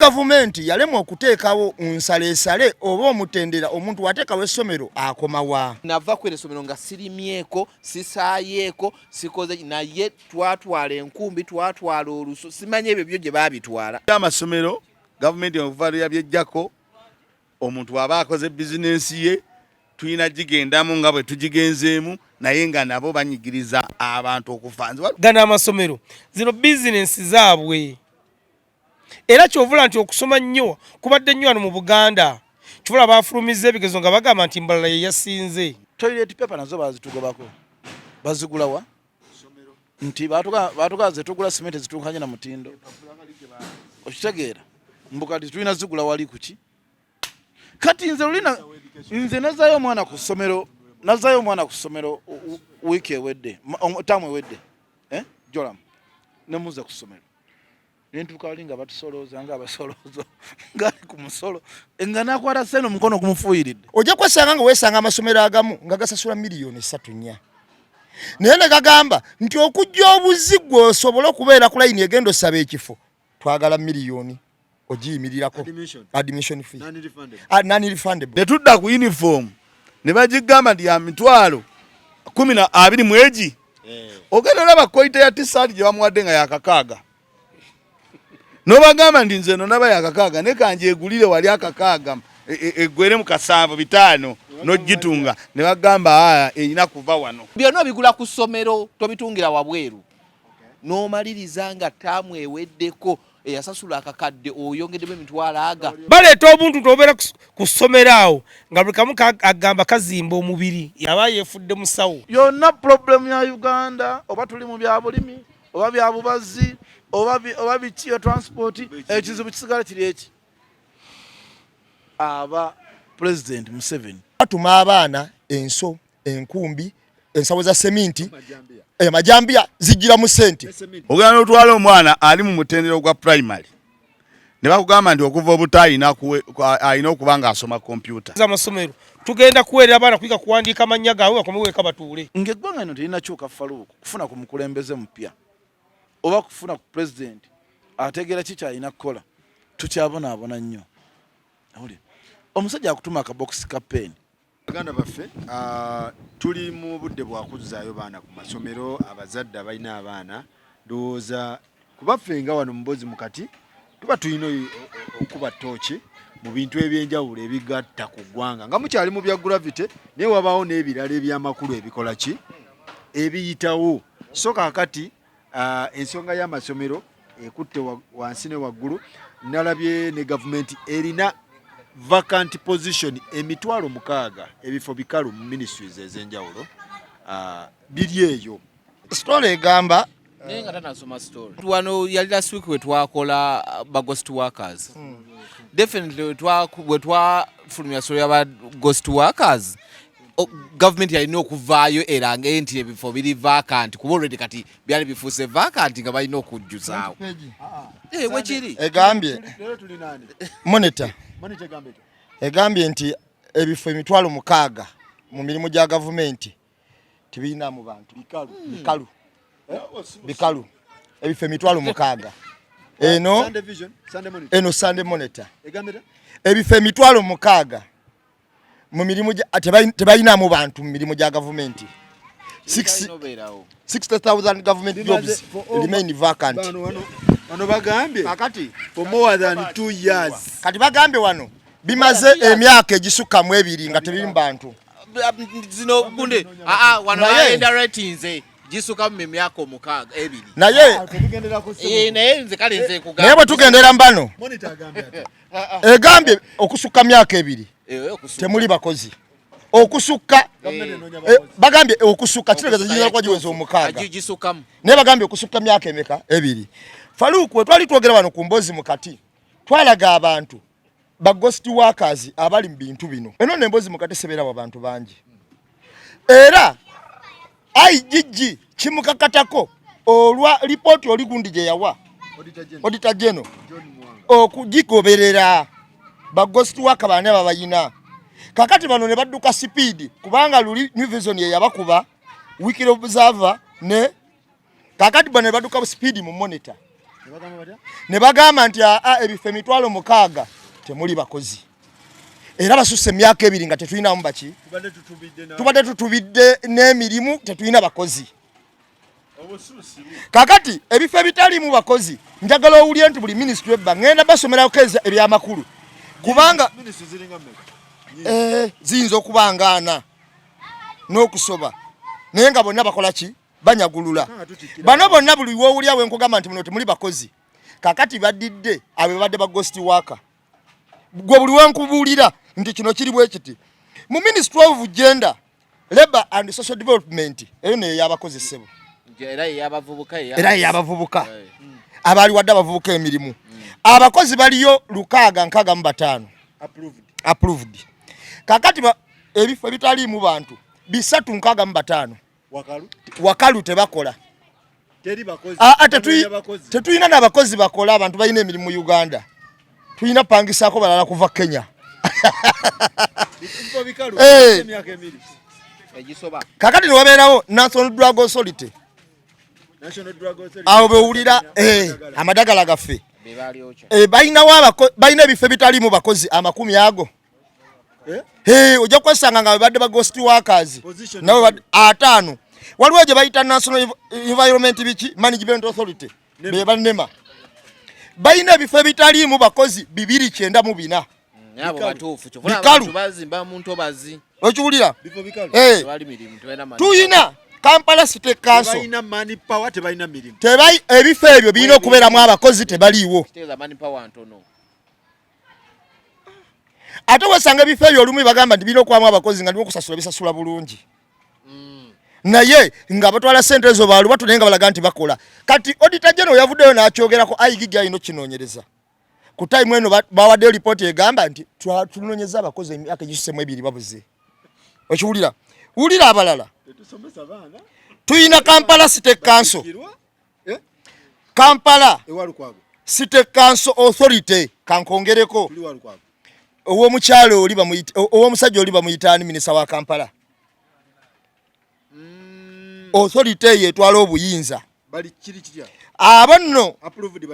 gavumenti yalemwa okuteekawo nsaleesale oba omutendera omuntu wateekawo essomero akomawa. Nava kwera essomero nga sirimyeko sisaayeeko sikoze naye twatwala enkumbi twatwala oluso simanye ebyo byo gye baabitwala. Amasomero gavumenti okuvalira byejjako omuntu aba akoze bizinensi ye tuyina gigendamu nga bwe tugigenzeemu naye nga nabo banyigiriza abantu okufanza gana amasomero zino bizinensi zaabwe. Era kyovula nti okusoma nnyo kubadde nnyo wano mu Buganda. Kyovula baafulumiza ebigezo nga bagamba nti Mbalala ye yasinze. Toilet paper nazo bazitugobako. Bazigulawa? Nti batuga zetugula simenti zitunkanye na mutindo. Okitegeera. Mukati tulina zigula wali kuki? Kati nze nazayo omwana ku ssomero. Nazayo omwana ku ssomero wiiki ewedde. Tamu ewedde. Joram. Nemuze ku ssomero. Nentuka alinga batusoloza nga abasolozo ngali ku musolo nga nakwata seno mukono kumufuyiridde. Ojja kwesanga nga weesanga amasomero agamu nga gasasula miliyoni 3 naye ne gagamba nti okujja obuzigwe osobola okubeera ku layini egenda osaba ekifo twagala miliyoni ogiyimirirako admission fee non-refundable. Netudda ku uniform ne bagigamba nti ya mitwalo 12 mwegi ogenda olaba koite ya t-shirt gye bamuwadde nga yakakaaga. Nobagamba ndi nze naba yakakaaga ne kanje egulire wali akakaaga egwere mu kasanvu 5 nogitunga ne bagamba erina kuva wano. Byonna bigula ku ssomero tobitungira wabweru. N'omaliriza nga tamu eweddeko eyasasula akakadde oyongeddemu emitwalo aga. Baleeta obuntu tobeera ku ssomero awo nga buli kamu agamba kazimba omubiri yaba yeefudde musawo. Yonna problem ya Uganda oba tuli mu bya bulimi oba bya bubazi oba bikiyo transport ekizibu kisigala kiri eki. Aba President Museveni atuma abaana enso enkumbi ensawo za seminti majambia zijira mu sente. Ogenda otwala omwana ali mu mutendero gwa primary ne bakugamba nti okuva obutayi alina okuba nga asoma computer. Amasomero tugenda kuweerera abaana kuyiga kuwandiika amannya gaabwe bakomeweeka batuule. Ng'eggwanga lino terina kyuka Faluku kufuna ku mukulembeze mupya oba kufuna ku president ategeera ki kyalina kukola tukyabonaabona nnyo. Omusajja akutuma akabokisi ka peeni. Baganda baffe tuli mu budde bwakuzzaayo baana ku masomero abazadde abalina abaana ndowooza kubaffe nga wano Emboozi Mukati tuba tulina okuba ttooki mu bintu ebyenjawulo ebigatta ku ggwanga nga mukyali mu bya gravity naye wabaawo n'ebirala ebyamakulu ebikola ki ebiyitawo. So kaakati ensonga y'amasomero ekutte wansi ne waggulu nalabye ne gavumenti erina vacant position emitwalo 6 ebifo bikalu mu ministries ez'enjawulo biri eyo. Story egamba nenga tanasoma story wano yali last week we twakola ba ghost workers. Definitely we twafulumya story aba ghost workers. Government yalina okuvaayo eranga enti ebifo biri vacant kuba already kati byali bifuuse vacant nga balina okujjuzaawo. Wekiri egambye monitor egambye nti ebifo emitwalo 6 mu mirimu gya gavumenti tibirina mu bantu bikalu ebifo emitwalo 6 eno Sunday Monitor ebifo emitwalo 6 mu mirimu tebalina mu bantu mu mirimu gya gavumenti. 60,000 government jobs remain vacant. Wano bagambye kakati for more than 2 years. Kati bagambye wano bimaze emyaka egisukka mu 2 nga tebiri mu bantu. Zino bunde wano baenda ratings gisuka mu myaka 6 2. Naye nze kale nze kugamba. Naye batugendera mbano. Monitor agambye egambye okusukka myaka 2. Temuli bakozi okusukka bagambye okusukka kiregezo kinyiza kwa jiwezo 6 agisukamu naye bagambye okusukka myaka emeka 2. Faluku twali twogera wano ku Emboozi Mukati twalaga abantu ba ghost workers abali mu bintu bino eno Emboozi Mukati sebera abantu bangi era IGG kimukakatako olwa report oli gundi je yawa Auditor General okugigoberera ba ghost worker bane babayina kakati bano ne badduka speed kubanga luli New Vision ye yabakuba Weekly Observer ne kakati bano ne badduka speed mu Monitor ne bagamba nti ebifo emitwalo 6 temuli bakozi era basusse emyaka 2 nga tetulinamu baki tubadde tutubidde n'emirimu tetulina bakozi kakati ebifo ebitalimu bakozi njagala owulye nti buli ministry ebba ngenda basomerawo keza ebyamakulu kubanga ziyinza okubangaana n'okusoba naye nga bonna bakola ki banyagulula bano bonna buli wowulyawo enkugamba nti muno temuli bakozi kakati badidde abo badde ba ghost worker gwe buli wenkubuulira nti kino kiri bwe kiti mu Ministry of Gender, Labour and Social Development eyo neyo y'abakozi ssebo era y'abavubuka abaali wadde abavubuka emirimu abakozi baliyo 665 approved kakati ebifo ebitaliimu bantu 365 wakalu tebakola tetulina n'abakozi bakola abantu balina emirimu mu Uganda tulina pangisaako balala kuva Kenya kakati newabeerawo National Drug Authority awo bewulira amadagala gaffe balina ebifo ebitaliimu bakozi 50 ago ojja kwesanga nga badde ba ghost workers nabo 5 waliwo gye bayita National Environment Management Authority be banema balina ebifo ebitaliimu bakozi 294 abo batuufu kyofuna abantu bazimba muntu obazi okiwulira tuyina Kampala City Council tebalina money power tebalina mirimu ebifo ebyo birina okubeeramu abakozi tebaliiwo ate wesanga ebifo ebyo olumu bagamba nti birina okubamu abakozi nga okusasula bisasula bulungi naye nga batwala sente ezo baalu batu naye nga balaga nti bakola kati auditor general yavuddeyo n'akyogerako ayigigi alina okinoonyereza ku time eno bawaddeyo lipooti egamba nti tunoonyeza abakozi emyaka egisusemu 2 babuze okiwulira wulira abalala tuyina Kampala City Council Kampala City Council Authority kankongereko ow'omukyalo oli bamuyita ow'omusajja oli bamuyita minisita wa Kampala authority yetwala obuyinza bali kiri kitya abo nno approved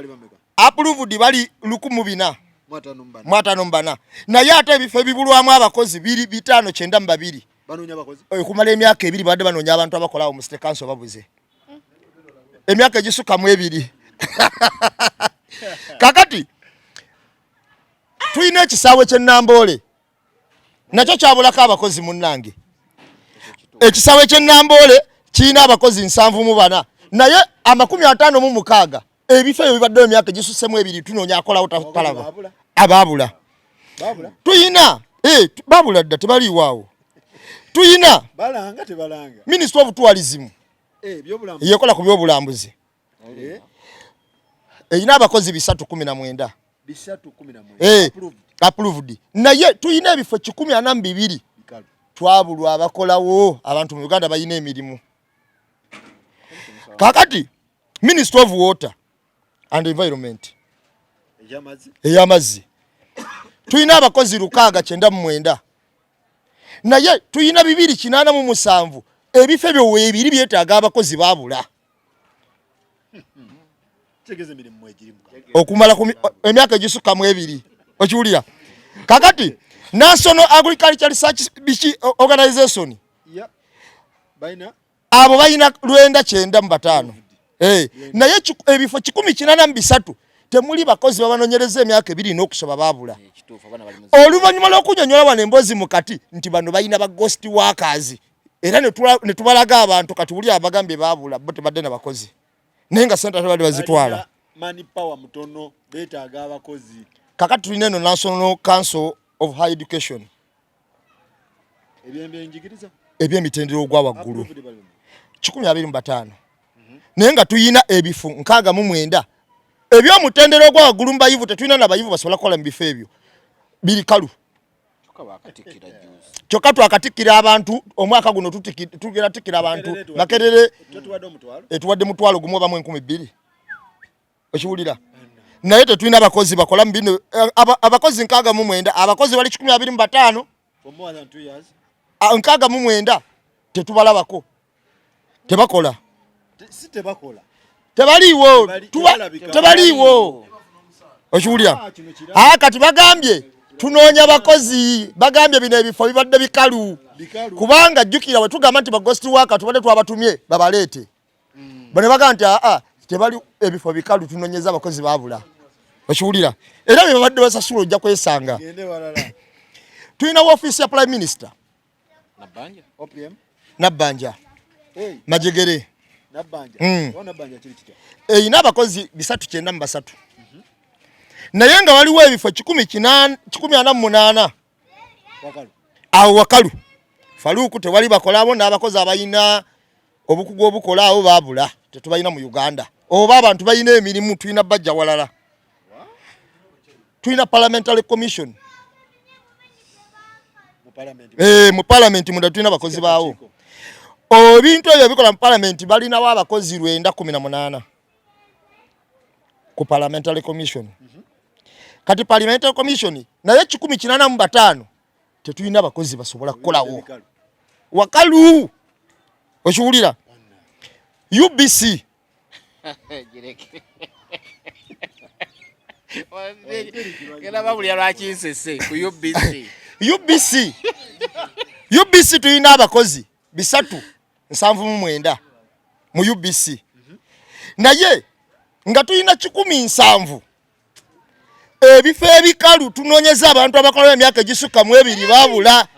bali 1454 naye ate ebifo ebibulwamu abakozi 592 banoonya abakozi kumala emyaka 2 badde banoonya abantu abakolawo mu State Council babuze emyaka egisuka mu 2 kakati tuyina ekisaawe ky'Ennambole nakyo kyabulako abakozi munnange ekisaawe ky'Ennambole kirina abakozi 74 naye 56 ebifo ebyo bibadde emyaka egisusemu 2 tunoonya akolawo talaba abaabula tuyina babula dda tebaliiwaawo tuyina balanga tebalanga Ministry of Tourism yekola ku byobulambuzi erina abakozi 319 approved naye tuyina ebifo 142 twabulwa abakolawo abantu mu Uganda bayina emirimu kakati Ministry of Water and Environment ey'amazzi tuyina abakozi 699 naye tuyina 287 ebifo ebyo weebiri byetaaga abakozi baabula tegeze mirimu mwegirimu okumala emyaka egisuka mu 2 okiwulira kakati National Agriculture Research Organization baina abo bayina 995 naye ebifo 183 temuli bakozi babanoonyereza emyaka 2 n'okusoba baabula oluvannyuma lw'okunyonyola wano Emboozi Mukati nti bano bayina ba ghost workers era ne tubalaga abantu kati wuli abagambye baabula bo tebadde na bakozi naye nga sente tebadde bazitwala money power mutono beetaaga abakozi kakati tulina eno National Council of Higher Education eby'emitendera ogwa waggulu 125 naye nga tuyina ebifo 69 eby'omutendera ogwa waggulu mu bayivu tetulina n'abayivu basobola kukola mu bifo ebyo biri kalu kyokka twakatikkira abantu omwaka guno tugera tikkira abantu Makerere etuwadde mutwalo gumu oba 12,000 okiwulira naye tetulina abakozi bakola mu bino abakozi 69 abakozi bali 125 for more than 2 years 69 tetubalabako tebakola si tebakola tebaliiwo tebaliiwo okiwulira kati bagambye tunoonya bakozi bagambye bino ebifo bibadde bikalu kubanga jjukira bwe tugamba nti bagosti waka tubadde twabatumye babaleete bano bagamba nti tebali ebifo bikalu tunoonyeza abakozi babula okiwulira era bye babadde basasula ojja kwesanga tulina ofiisi ya prime minister Nabbanja Majegere eyina abakozi 393 naye nga waliwo ebifo 148 awo wakalu faluku tewali bakolabo n'abakozi abayina obukugu obukola abo babula tetubalina mu Uganda oba abantu bayina emirimu tulina bajja walala tulina parliamentary commission mu parliament munda tulina abakozi baawo ebintu ebyo bikola mu parliament balinawo abakozi 918 ku parliamentary commission kati parliamentary commission naye 185 tetulina abakozi basobola kukolawo wakalu okiwulira UBC UBC tulina abakozi 379 mu UBC naye nga tulina 17 ebifo ebikalu tunoonyeza abantu abakola emyaka egisukka mu 2 babula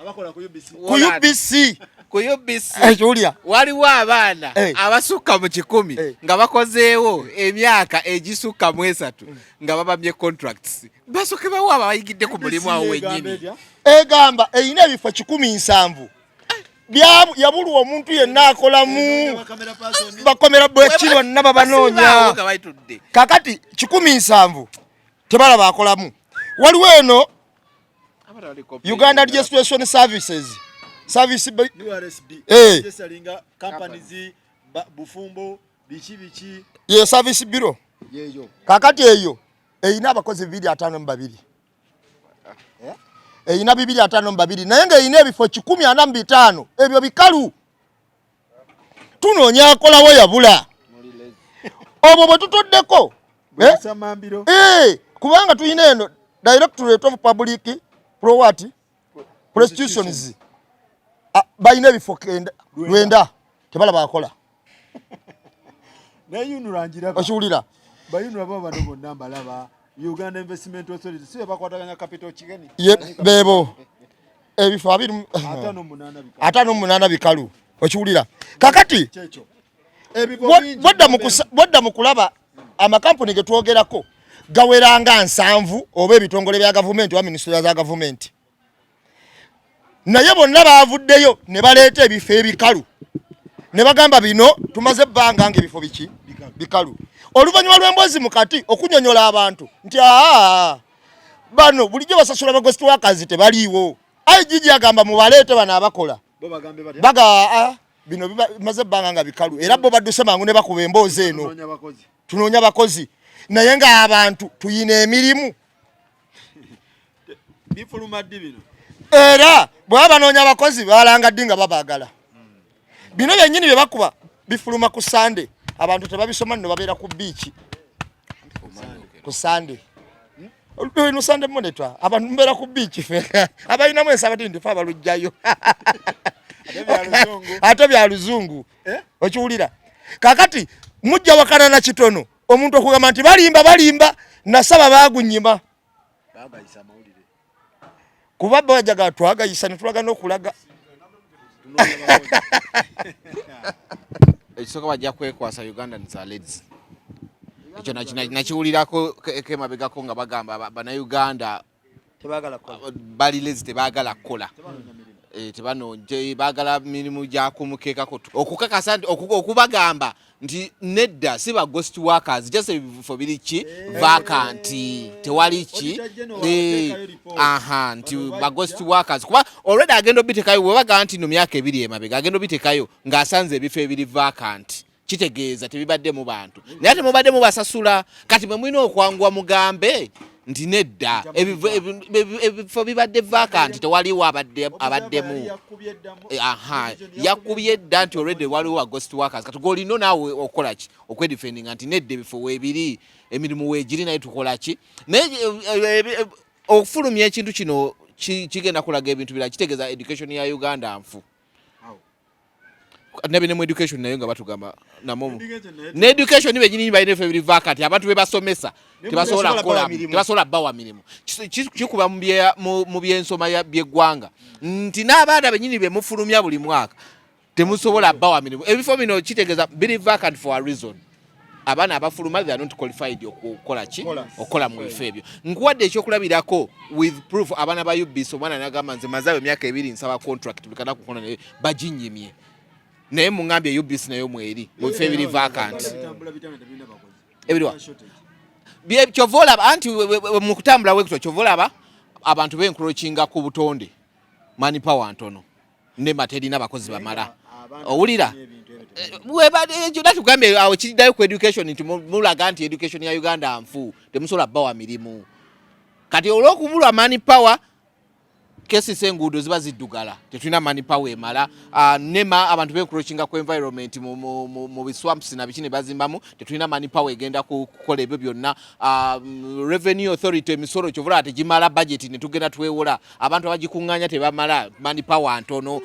ku UBC Julia waliwo abaana abasukka mu 10 nga bakozeewo emyaka egisukka mu 3 nga babamye contracts basoke bawo abayigidde ku mulimu awo wennyini egamba eyina ebifo 17 yabulwa omuntu yenna akolamu bakomera bwekiro naba banoonya kakati 17 tebalaba akolamu waliwo eno Uganda Registration Services service salinga companies bufumbo bichi ye service bureau yeyo kakati eyo eyina abakozi 252 eyina 252 naye nga eyina ebifo 145 ebyo bikalu tunoonya akolawo yabula obwo bwe tutoddeko kubanga tulina eno Directorate of Public Prostitutions bayina ebifo 9 tebalaba akola nayunulangira okiwulira bayinula baba bano bonna mbalaba Uganda Investment Authority sibe bakwataganya capital kigeni bebo ebifo 58 bikalu okiwulira kakati bodda mukulaba amakampuni getwogerako gaweranga 7 oba ebitongole bya government wa ministry za government naye bonna baavuddeyo ne baleeta ebifo ebikalu ne bagamba bino tumaze bbanga ng'ebifo biki bikalu oluvannyuma lw'Emboozi Mukati okunyonyola abantu nti bano bulijjo basasula bagosti wakazi tebaliiwo IGG agamba mubaleete bano abakola bino bimaze bbanga nga bikalu era bo badduse mangu ne bakuba emboozi eno tunoonya bakozi naye nga abantu tuyina emirimu bifuluma ddi bino era bwaba banoonya abakozi balanga ddi nga babaagala bino byennyini bye bakuba bifuluma ku Sunday abantu tebabisoma nno babeera ku beach ku Sunday no Sunday monitor abantu mbeera ku beach fe abalinamu ensabati ndi fa balujjayo ate bya luzungu okiwulira kakati mujja wakana na kitono omuntu okugamba nti balimba nasaba bagunyima bagayisa amawulire kuba bajaga twagayisa ne tulaga n'okulaga ekisooka bajja kwekwasa Uganda za ladies ekyo nakiwulirako kemabegako nga bagamba bannayuganda bali lezi tebaagala kukola tebanonje baagala mirimu gyakumukeekako okukakasa nti okubagamba nti nedda si ba ghost workers just ebifo biri ki vacant tewali ki nti ba ghost workers kuba already agenda obitekayo bwe baga nti no myaka 2 emabega agenda obitekayo ng'asanze ebifo ebiri vacant kitegeeza tebibadde mu bantu naye ate mubadde mubasasula kati mwe mulina okwangwa mugambe nti nedda ebifo bibadde vacant tewaliwo abaddemu yakubye dda nti already waliwo ghost workers kati golino naawe okola ki okwedefendinga nti nedda ebifo weebiri emirimu weegiri naye tukola ki naye okufulumya ekintu kino kigenda kulaga ebintu birala kitegeeza education ya Uganda nfu nabe nemu education nayo nga batugamba namomu ne education benyini balina effe biri vacant abantu bebasomesa tebasobola bawa mirimu kikuba mu byensoma by'eggwanga nti n'abaana benyini bemufulumya buli mwaka temusobola bawa mirimu ebifo bino kitegeeza biri vacant for a reason abaana abafuluma they are not qualified okukola ki okola mu bifo ebyo nkuwadde ekyokulabirako with proof abaana ba UBS omwana nagamba nze mazabe emyaka 2 nsaba contract bikana kukola naye baginyimye naye mungambye UBS nayo mweri mu bifo ebiri vacant ebiriwa kyovola anti mu kutambula wekutwa kyovola abantu bencroachinga ku butonde mani power ntono ne materina bakozi bamala owulira tugambe awo kidayo ku education nti mulaga nti education ya Uganda nfu temusobola bawa mirimu kati olw'okubulwa mani power kesi senguudo ziba ziddugala tetulina mani power emala nema abantu bencroachinga ku environment mu biswamps na bikini bazimbamu tetulina mani power egenda kukola ebyo byonna revenue authority emisoro kyovula tegimala budget ne tugenda twewola abantu abagikunganya tebamala mani power ntono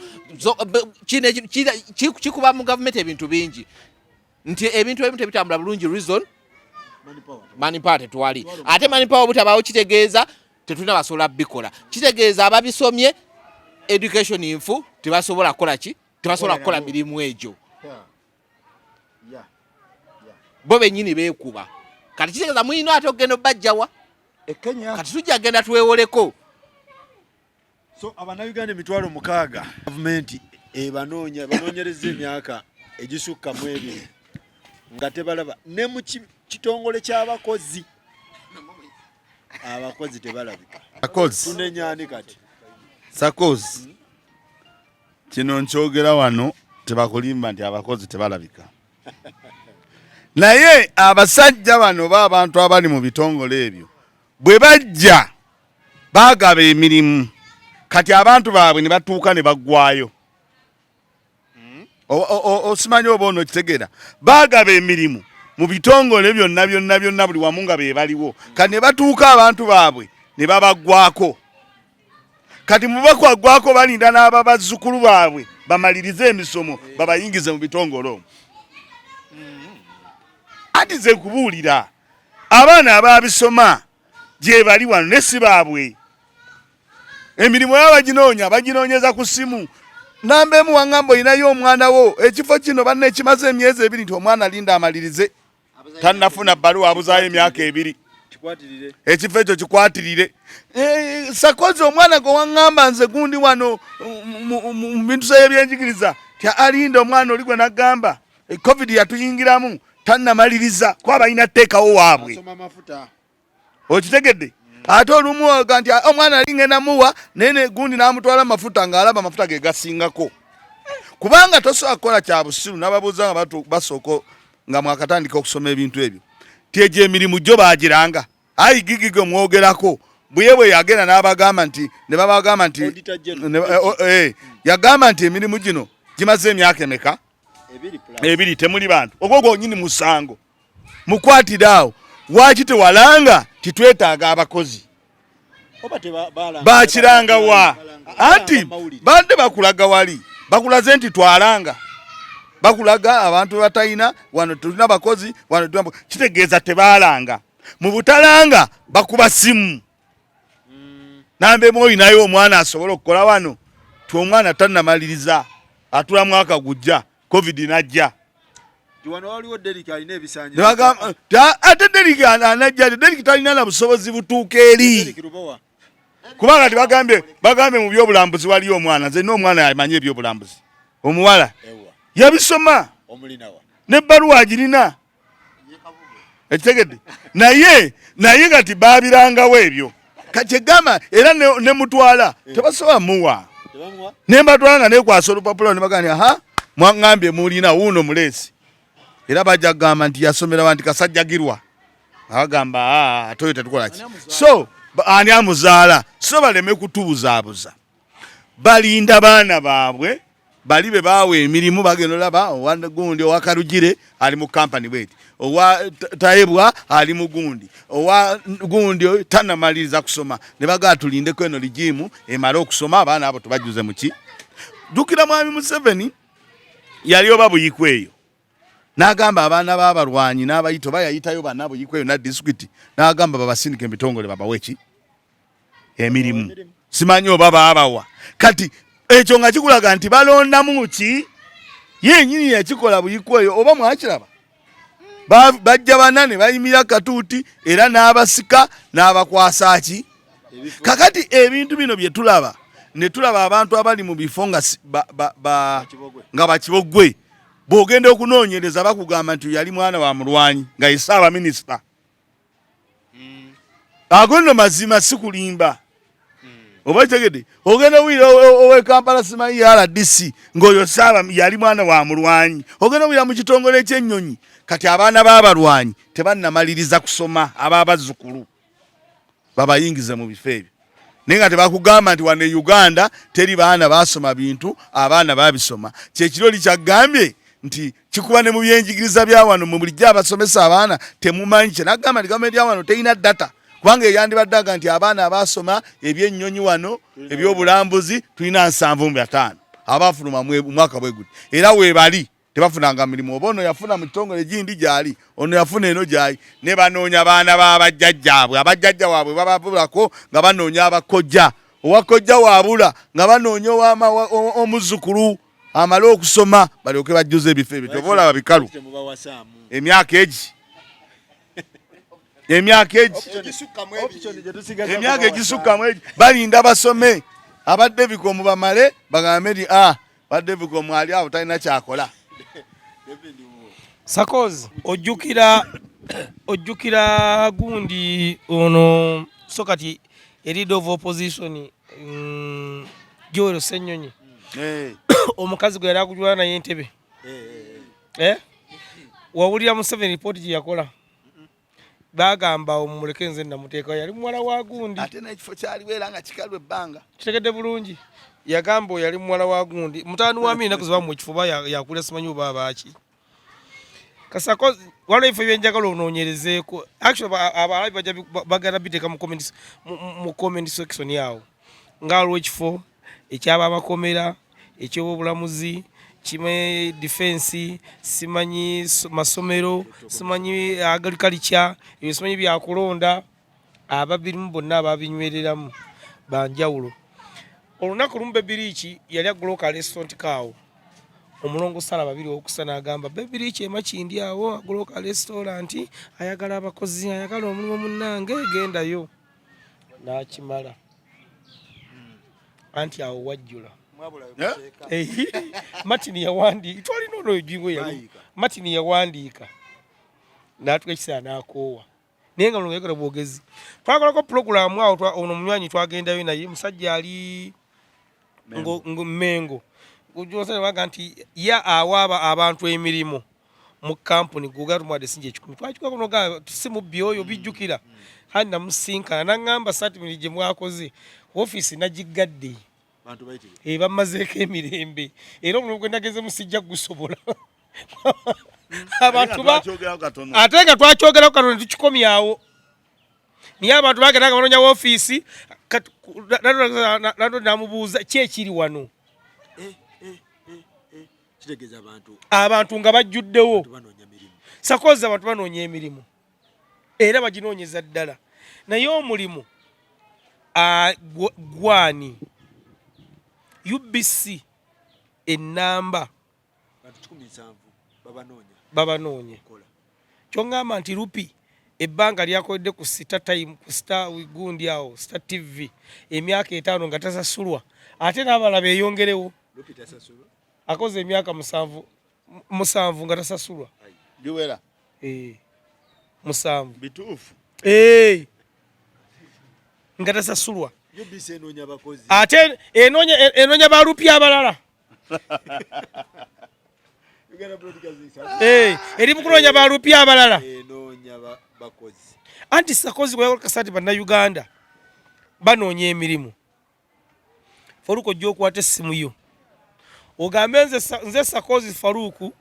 kikuba mu government ebintu bingi nti ebintu ebimu tebitambula bulungi reason mani power tetwali ate mani power butabaawo kitegeeza tetulina basobola bikola kitegeeza ababisomye education infu tebasobola kola ki tebasobola kukola mirimu egyo bo benyini beekuba kati kitegeeza muyino ate ogenda bajjawa kati tujja genda twewoleko so abannayuganda emitwalo 6 gavumenti banoonyereza emyaka egisukka mu ebiri nga tebalaba ne mu kitongole ky'abakozi abakozi tebalabika tunenyani kati sakozi kino nkyogera wano tebakulimba nti abakozi tebalabika naye abasajja bano b'abantu abali mu bitongole ebyo bwe bajja baagaba emirimu kati abantu baabwe ne batuuka ne baggwayo osimanyi oba ono kitegeera baagaba emirimu mu bitongole byonna buli wamu nga be baliwo kati ne batuuka abantu baabwe ne babaggwako kati mu bakwagwako balinda n'ababazzukulu baabwe bamalirize emisomo babayingize mu bitongole omwo ati ze kubuulira abaana ababisoma gye bali wano ne si baabwe emirimu y'abaginoonya baginoonyeza ku ssimu nambeemu waŋŋamba olinayo omwana wo ekifo kino banna ekimaze emyezi 2 nti omwana linda amalirize tannafuna bbaluwa abuzaayo emyaka 2 ekifo ekyo kikwatirire sakozi omwana gwe waŋŋamba nze gundi wano mu bintu by'ebyenjigiriza ti alinda omwana oli gwe naggamba covid yatuyingiramu tannamaliriza kuba balina tteekawo waabwe okitegedde ate olumu oga nti omwana ali ngenda muwa naye gundi n'amutwala amafuta ng'alaba amafuta ge gasingako kubanga tosobola kukola kya busiru n'ababuuza nga basooka nga mwakatandika okusoma ebintu ebyo ti egyo emirimu gyo baagiranga ayi gigigo mwogerako buye bwe yagenda n'abagamba nti ne babagamba nti yagamba nti emirimu gino gimaze emyaka emeka 2 temuli bantu ogwo gonyini musango mukwatire awo waki tewalanga titwetaaga abakozi bakiranga wa anti bande bakulaga wali bakulaze nti twalanga bakulaga abantu batayina wano tulina bakozi wano tulina kitegeeza tebalanga mu butalanga bakuba simu nambe moyi nayo omwana asobola okukola wano omwana tannamaliriza atula mwaka gujja covid najja Jiwano waliwo Derek alina ebisanja. Ate Derek anajja Derek talina na busobozi butuuka eri. Kubanga bagambe mu byobulambuzi waliyo omwana nze n'omwana amanye ebyobulambuzi omuwala yabisoma omulinawa ne baluwa agirina ekitegedde naye kati babirangawo ebyo kachegama era ne mutwala tebasoba muwa ne mbatwala ne kwasa olupapula ne baganya ha mwangambye mulina wuno mulesi era bajja gamba nti yasomera wanti kasajjagirwa agamba atoyo tetukola ki so ani amuzaala so baleme kutubuzaabuza balinda baana baabwe bali be baawe emirimu bagenda olaba owagundi owakalugire ali mu kampani bweti owa tayebwa ali mu gundi owa gundi tanamaliriza kusoma ne bagaa tulindeko eno ligimu emala okusoma abaana abo tubajuze muki dukira mwami Museveni yali oba buyikweyo n'agamba abaana b'abalwanyi n'abayito bayayitayo bana buyikweyo na district n'agamba babasindike ebitongole babaweki emirimu simanyi oba baabawa kati ekyo nga kikulaga nti balondamu ki yennyini yakikola buyikweyo oba mwakiraba bajja banane bayimira katuuti era n'abasika n'abakwasa ki kakati ebintu bino bye tulaba ne tulaba abantu abali mu bifo nga bakibogwe bw'ogenda okunoonyereza bakugamba nti yali mwana wa mulwanyi nga ye Ssaabaminisita ago nno mazima si kulimba oba tegede ogenda wira owe Kampala simanyi RDC ng'oyo yali mwana wa mulwanyi ogenda wira mu kitongole ekyennyonyi kati abaana b'abalwanyi tebannamaliriza kusoma ababazzukulu babayingize mu bifo ebyo naye nga tebakugamba nti wano e Uganda teri baana basoma bintu abaana babisoma kyekiroli kyagambye nti kikuba ne mu byenjigiriza bya wano mu bulijjo abasomesa abaana temumanyi kye nagamba nti gavumenti ya wano terina data kubanga eyandibaddaga nti abaana abasoma ebyennyonyi wano ebyobulambuzi tulina 7,500 abafuluma mwaka bwe guti era weebali tebafunanga mirimu oba ono yafuna mu kitongole gindi gyali ono yafuna eno gyayi ne banoonya baana b'abajjajjaabwe abajjajja waabwe bababulako nga banoonya abakojja owakojja waabula nga banoonya omuzzukulu amale okusoma balyoke bajjuze ebifo ebyo toba olaba bikalu emyaka egisukkamu egi balinda basome abadde bikomu bamale bagambe nti badde bikomu ali awo talina kyakola Sakozi ojjukira gundi ono so kati leader of opposition Joel Ssenyonyi omukazi gwe yali akujwana naye Entebbe wawulira Museveni report gye yakola bagamba omuleke nze namuteekayo yali muwala wa gundi ate n'ekifo kyalibeera nga kikalu ebbanga kitegedde bulungi yagamba yali muwala wa gundi mutaani wa Amini naku zibamu ekifuba yakulira simanyi oba baaki Kasako waliwo ebifo ebyenjagala onoonyerezeeko actually abalabi bajja bagala biteeka mu comment section yawo nga waliwo ekifo ekyabamakomera ekyobulamuzi kime defense simanyi masomero simanyi agriculture ebyo simanyi byakulonda ababirimu bonna ababinywereramu banjawulo olunaku lumu Bebiriiki yali agulooka restaurant kaawo omulongo sala babiri okusana agamba Bebiriiki emakindi awo agulooka restaurant ayagala abakozi ayagala omulimu munnange gendayo nakimala anti awo wajjula Martin yawandika twalina ono ejingo yali Martin yawandika natuka ekisa nakoowa naye nga lungekera bwogezi twakolako program awo ono munywanyi twagendayo naye musajja ali Mengo kujosana waga nti ya awaba abantu emirimu mu company gugatumwade sinje 10 twachukwa kuno ga tusimu byoyo bijjukira handi namusinka nangamba certificate gye mwakoze office nagigadde bantu bayitire bamazeeko emirembe era omuntu gwendageze musijja gusobola abantu atenga twakyogera ku katono tukikomyawo niye abantu bagenda banonya office nando namubuuza kyekiri wano kitegeza abantu nga bajjuddewo sakoza abantu banoonya emirimu era baginoonyeza ddala naye omulimu gwani UBC enamba babanoonya kyongamba nti rupi ebbanga lyakodde ku Star Time ku Star Gundi awo Star TV emyaka 5 nga tasasulwa ate n'abala beeyongerewo akoze emyaka 7 nga tasasulwa giwera 7 bituufu nga tasasulwa ate enoonya ba rupi abalala eri mukunoonya balupya abalala enoonya bakozi anti Sakozi gweyakasati bannayuganda banoonya emirimu Faruku ojja okwata essimu yo ogambe nze Sakozi Faruku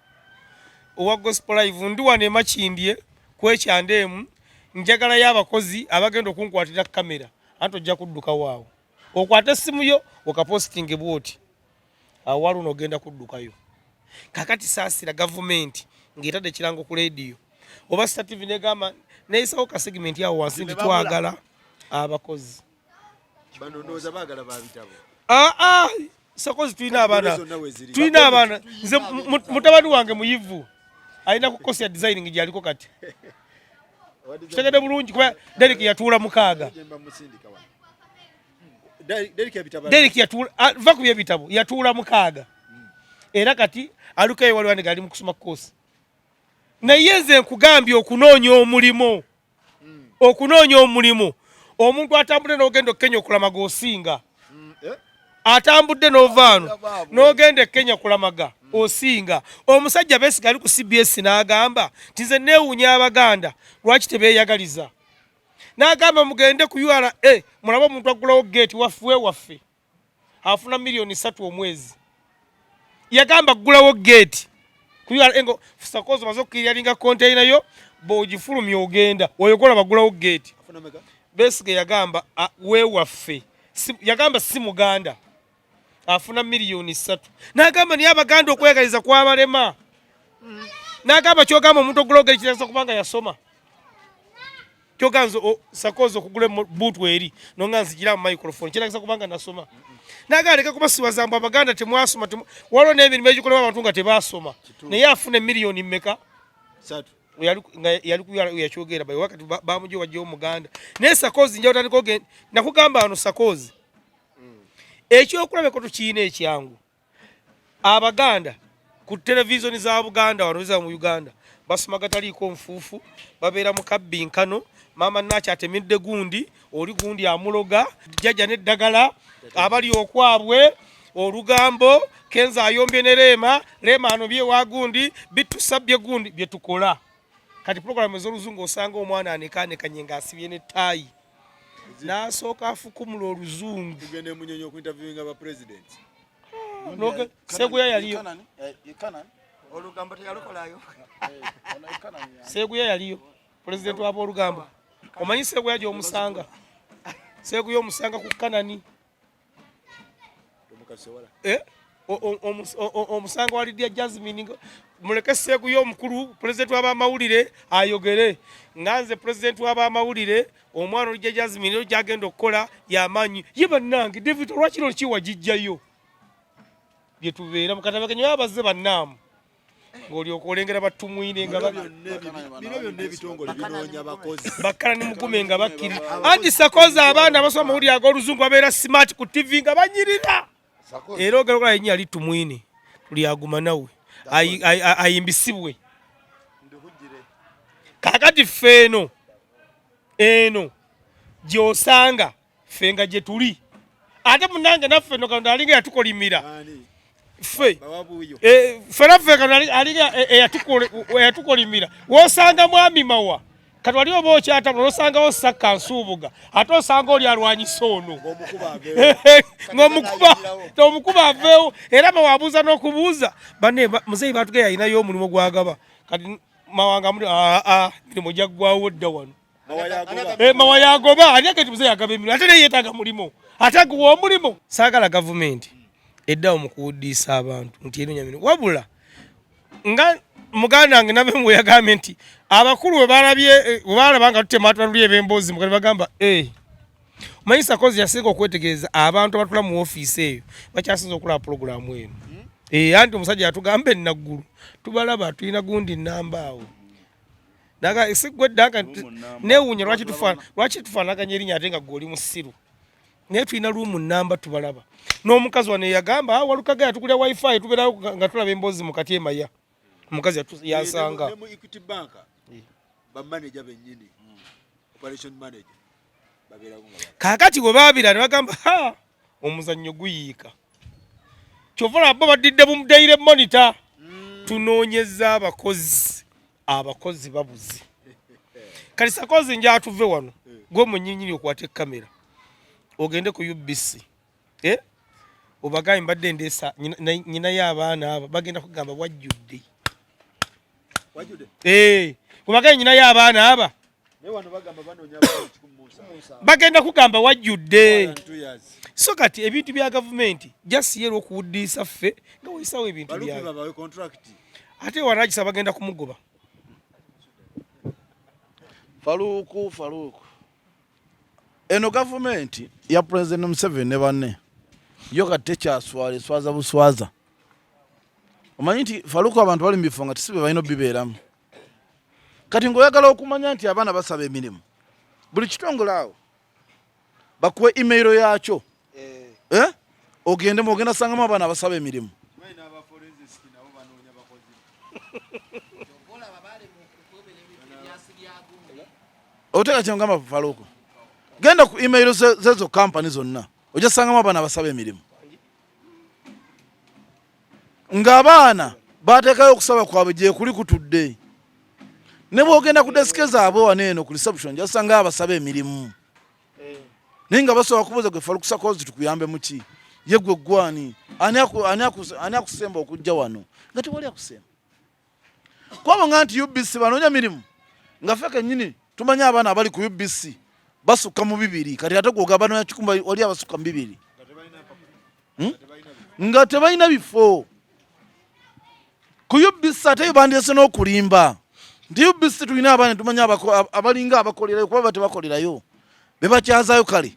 owa Gospel Live ndi wano emakindye kwekyandeemu njagalayo abakozi abagenda okunkwatira kamera anti ojja kudduka waawo okwata essimu yo okapositinge bwoti awo wali ogenda kuddukayo kakati saasira gavumenti ng'etadde ekirango ku leediyo oba Star TV negamba neyisawo ka segimenti awo wansi nti twagala abakozi Sakozi tulina abaana nze mutabani wange muyivu alina kukosa designing gyaliko kati kitegedde bulungi kuba Derek yatuula mukaaga Derek yatuula va ku byebitabo yatuula mukaaga era kati alukayo waliwo ne gali mu kusoma kosi naye nze nkugambye okunoonya omulimo omuntu atambudde n'ogenda okenya okulamaga osinga atambudde n'ovaano n'ogenda ekenya kulamaga osinga omusajja Besigye ali ku CBS n'agamba nti nze neewuunya Abaganda lwaki tebeeyagaliza n'agamba mugende ku URA mulabe omuntu aggulawo geeti waffe afuna miliyoni 3 omwezi yagamba ggulawo geeti ku URA ngo Sakozi maze okukkirira linga container yo bw'ogifulumya ogenda oyogola baggulawo geeti Besigye yagamba weewaffe yagamba si Muganda afuna miliyoni 3 n'agamba niye Abaganda okwegaliza kwabalema n'agamba kyogamba omuntu ogula ogeri kirasa kubanga yasoma kyoganza Sakozi okugula buutu eri nonga nzigira mu microphone kirasa kubanga nasoma n'agamba leka kubasiwazambu Abaganda temwasoma waliwo n'emirimu egikolebwa abantu nga tebaasoma naye afuna miliyoni mmeka 3 yali yakyogera bayo wakati bamujja wajjawo Muganda naye Sakozi nja otandika ogenda nakugamba wano Sakozi ekyokulabeko tukiina ekyangu Abaganda ku televisioni za Buganda wano za mu Uganda basoma gataliiko nfuufu babeera mu kabbinkano mama nachi atemedde gundi oli gundi amuloga jjajja n'eddagala abali okwabwe olugambo kenza ayombye ne Lema anobye wa gundi bitusabye gundi bye tukola kati program ez'oluzungu osanga omwana anekaanekanye ng'asibye n'ettaayi n'asooka afukumula oluzungu tugende munyonyo ku interviewing aba president Seguya yaliyo olugambo teyalukolayo Seguya yaliyo president wabo olugambo omanyi Seguya gy'omusanga Seguya omusanga ku Kanani omusanga wa Lydia Jasmine muleke Seguya omukulu president w'abamawulire ayogere nganze president w'abamawulire omwana Lydia Jasmine yo gyagenda okukola y'amaanyi ye bannange David lwakiro kiwa gijjayo bye tubeera mu kataba kenyo abazze bannaamu ng'olyoka olengera batumwine nga bino byonna ebitongole binoonya bakozi bakkala ne mugume nga bakkiri anti Sakozi abaana abasoma amawulire ag'oluzungu babeera smart ku TV nga banyirira era ogera okola yennya yali tumwine tuli aguma nawe ayimbisibwe kakati ffe eno gy'osanga ffe nga gye tuli ate munange naffe no katonda alinga yatukolimira ffe naffe katonda alinga eyatukolimira w'osanga mwami mawa kati wali oba okyatambula osangawo Sakka Nsuubuga ate osanga oli alwanyisa ono ng'omukuba aveewo era mawabuuza n'okubuuza banne muzeeyi batugeya alinayo omulimu gwagaba kati mawanga muli mirimu gyaggwawo dda wano mawa yagoba ani akati muzeeyi agaba emirimu ate naye yeetaaga mulimu ate aguwa omulimu saagala gavumenti eddawo mu kuwuddiisa abantu nti eno nyamirimu wabula nga muganda wange nabe mwe yagambye nti abakulu bwe balaba nga tutema atwaluli eb'Emboozi Mukati bagamba omanyi Sakozi yasinga okwetegereza abantu abatula mu ofiisi eyo bakyasinza okulaba pulogulaamu eno anti omusajja yatugamba ennaggulu tubalaba tulina gundi nnamba awo naga sigwe ddanga neewuunya lwaki tufaanaganya erinnya ate nga gw'oli musiru naye tulina luumu nnamba tubalaba n'omukazi wano yagamba walukaga yatukulya wifi tubeerayo nga tulaba Emboozi Mukati emaya omukazi yasanga mu Equity Bank bamanager bennyini operation manager babeerawo kaakati bwe baabira ne bagamba omuzannyo guyiika kyova bo badidde mu daily monitor tunoonyeza abakozi babuze kati sakozi nja atuve wano gwe munyinyiri okwate kamera ogende ku UBC obagaye mbadde ndesa nyina y'abaana aba bagenda kugamba wajjudde obagaye nyina y'abaana aba bagenda kugamba wajjudde so kati ebintu bya gavumenti jasiyera okuwuddisa ffe nga weesawo ebintu byawe ate waragisa bagenda kumugoba Faluku eno gavumenti ya President Museveni ne banne yo kati swaza buswaza omanyi nti Faluku abantu bali mbifo nga tisibe balina bibeeramu kati ngoyagala okumanya nti abaana basaba emirimu buli kitongole awo bakuwe email yakyo ogenda sangamu abaana basaba emirimu oteka kyongamba Faluku genda ku email zezo company zonna ojja sangamu abaana basaba emirimu ng'abaana bateekayo okusaba kwabwe gye kuli kutudde ne bwogenda ku desike zaabwe waneeno ku reception ojja sanga abasaba emirimu naye nga basobola kubuuza gwe Faluku Sakozi tukuyambe muki ye gwe gwani ani akusemba okujja wano nga tewali akusemba kwabo nga nti UBC banoonya mirimu nga ffe kennyini tumanye abaana abali ku UBC basukka mu 2 kati ate gwoga banoonya kikumba oli abasukka mu 2 nga tebalina bifo ku UBC ate bandyese n'okulimba nti UBC tulina abaana tumanye abalinga abakolerayo kuba tebakolerayo bebakyazayo kale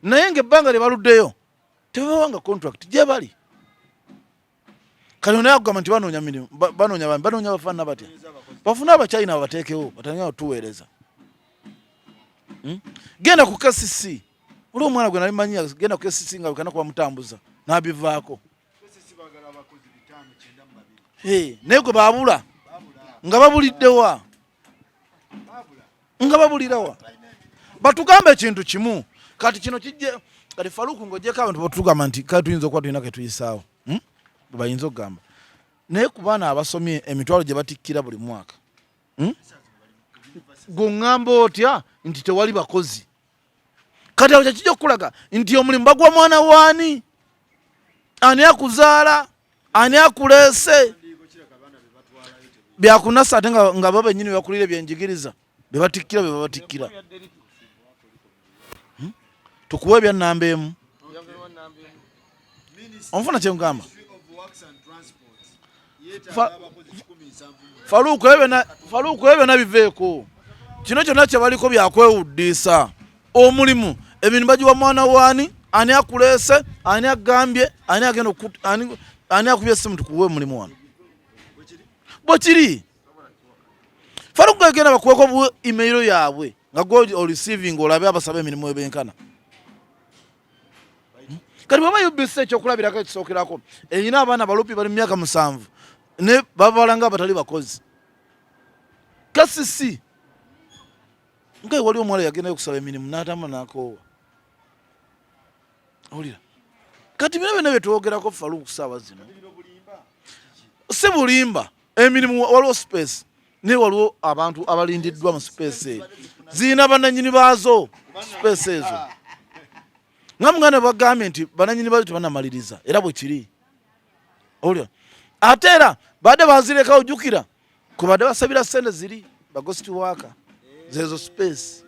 naye ng'ebbanga lye baluddeyo tebawanga contract gye bali kale naye akugamba nti banoonya mirimu banoonya bafaanana batya bafune abachina babateekewo batandika otuweereza genda ku KCC oli omwana gwe nali manyi genda ku KCC nga wekana kuba mutambuza n'abivaako naye gwe baabula nga babuliddewa nga babulirawa batugambe ekintu kimu kati kino kijje kati Faluku ng'ogyeko abantu batugamba nti kale tuyinza okuba tulina ketuyisaawo bwe bayinza okugamba naye ku baana abasomye emitwalo gye batikkira buli mwaka gweŋŋamba otya nti tewali bakozi kati awo kyekijja okukulaga nti omulimu bagwa mwana waani ani akuzaala ani akuleese byakunasa ate nga bo bennyini bebakulira ebyenjigiriza bebatikkira bebabatikkira tukuwa ebyannamba emu omufuna kyengamba Faluku ebyo byonna biveeko kino kyonna kyebaliko byakwewuddisa omulimu ebintu bagiwa mwana waani ani akuleese ani agambye ani akubye essimu tukuwe omulimu wano bwe kiri Faluku egenda bakuweko email yaabwe nga gwe oreceiving olabe abasaba emirimu ebenkana kati bwaba UBC ekyokulabirako ekisookerako erina abaana balupi bali mu myaka 7 ne babalanga abatali bakozi KCC nga wali omuwala yagendayo okusaba emirimu n'atamba n'akoowa olira kati bino byonna byetwogerako Faluku ssaawa zino si bulimba emirimu waliwo space naye waliwo abantu abalindiddwa mu space eyo zirina bannannyini baazo space ezo nga muganda bagambye nti bannannyini baazo tebanamaliriza era bwe kiri olira ate era badde bazireka ojjukira kubadde basabira ssente ziri bagosti waaka zezo space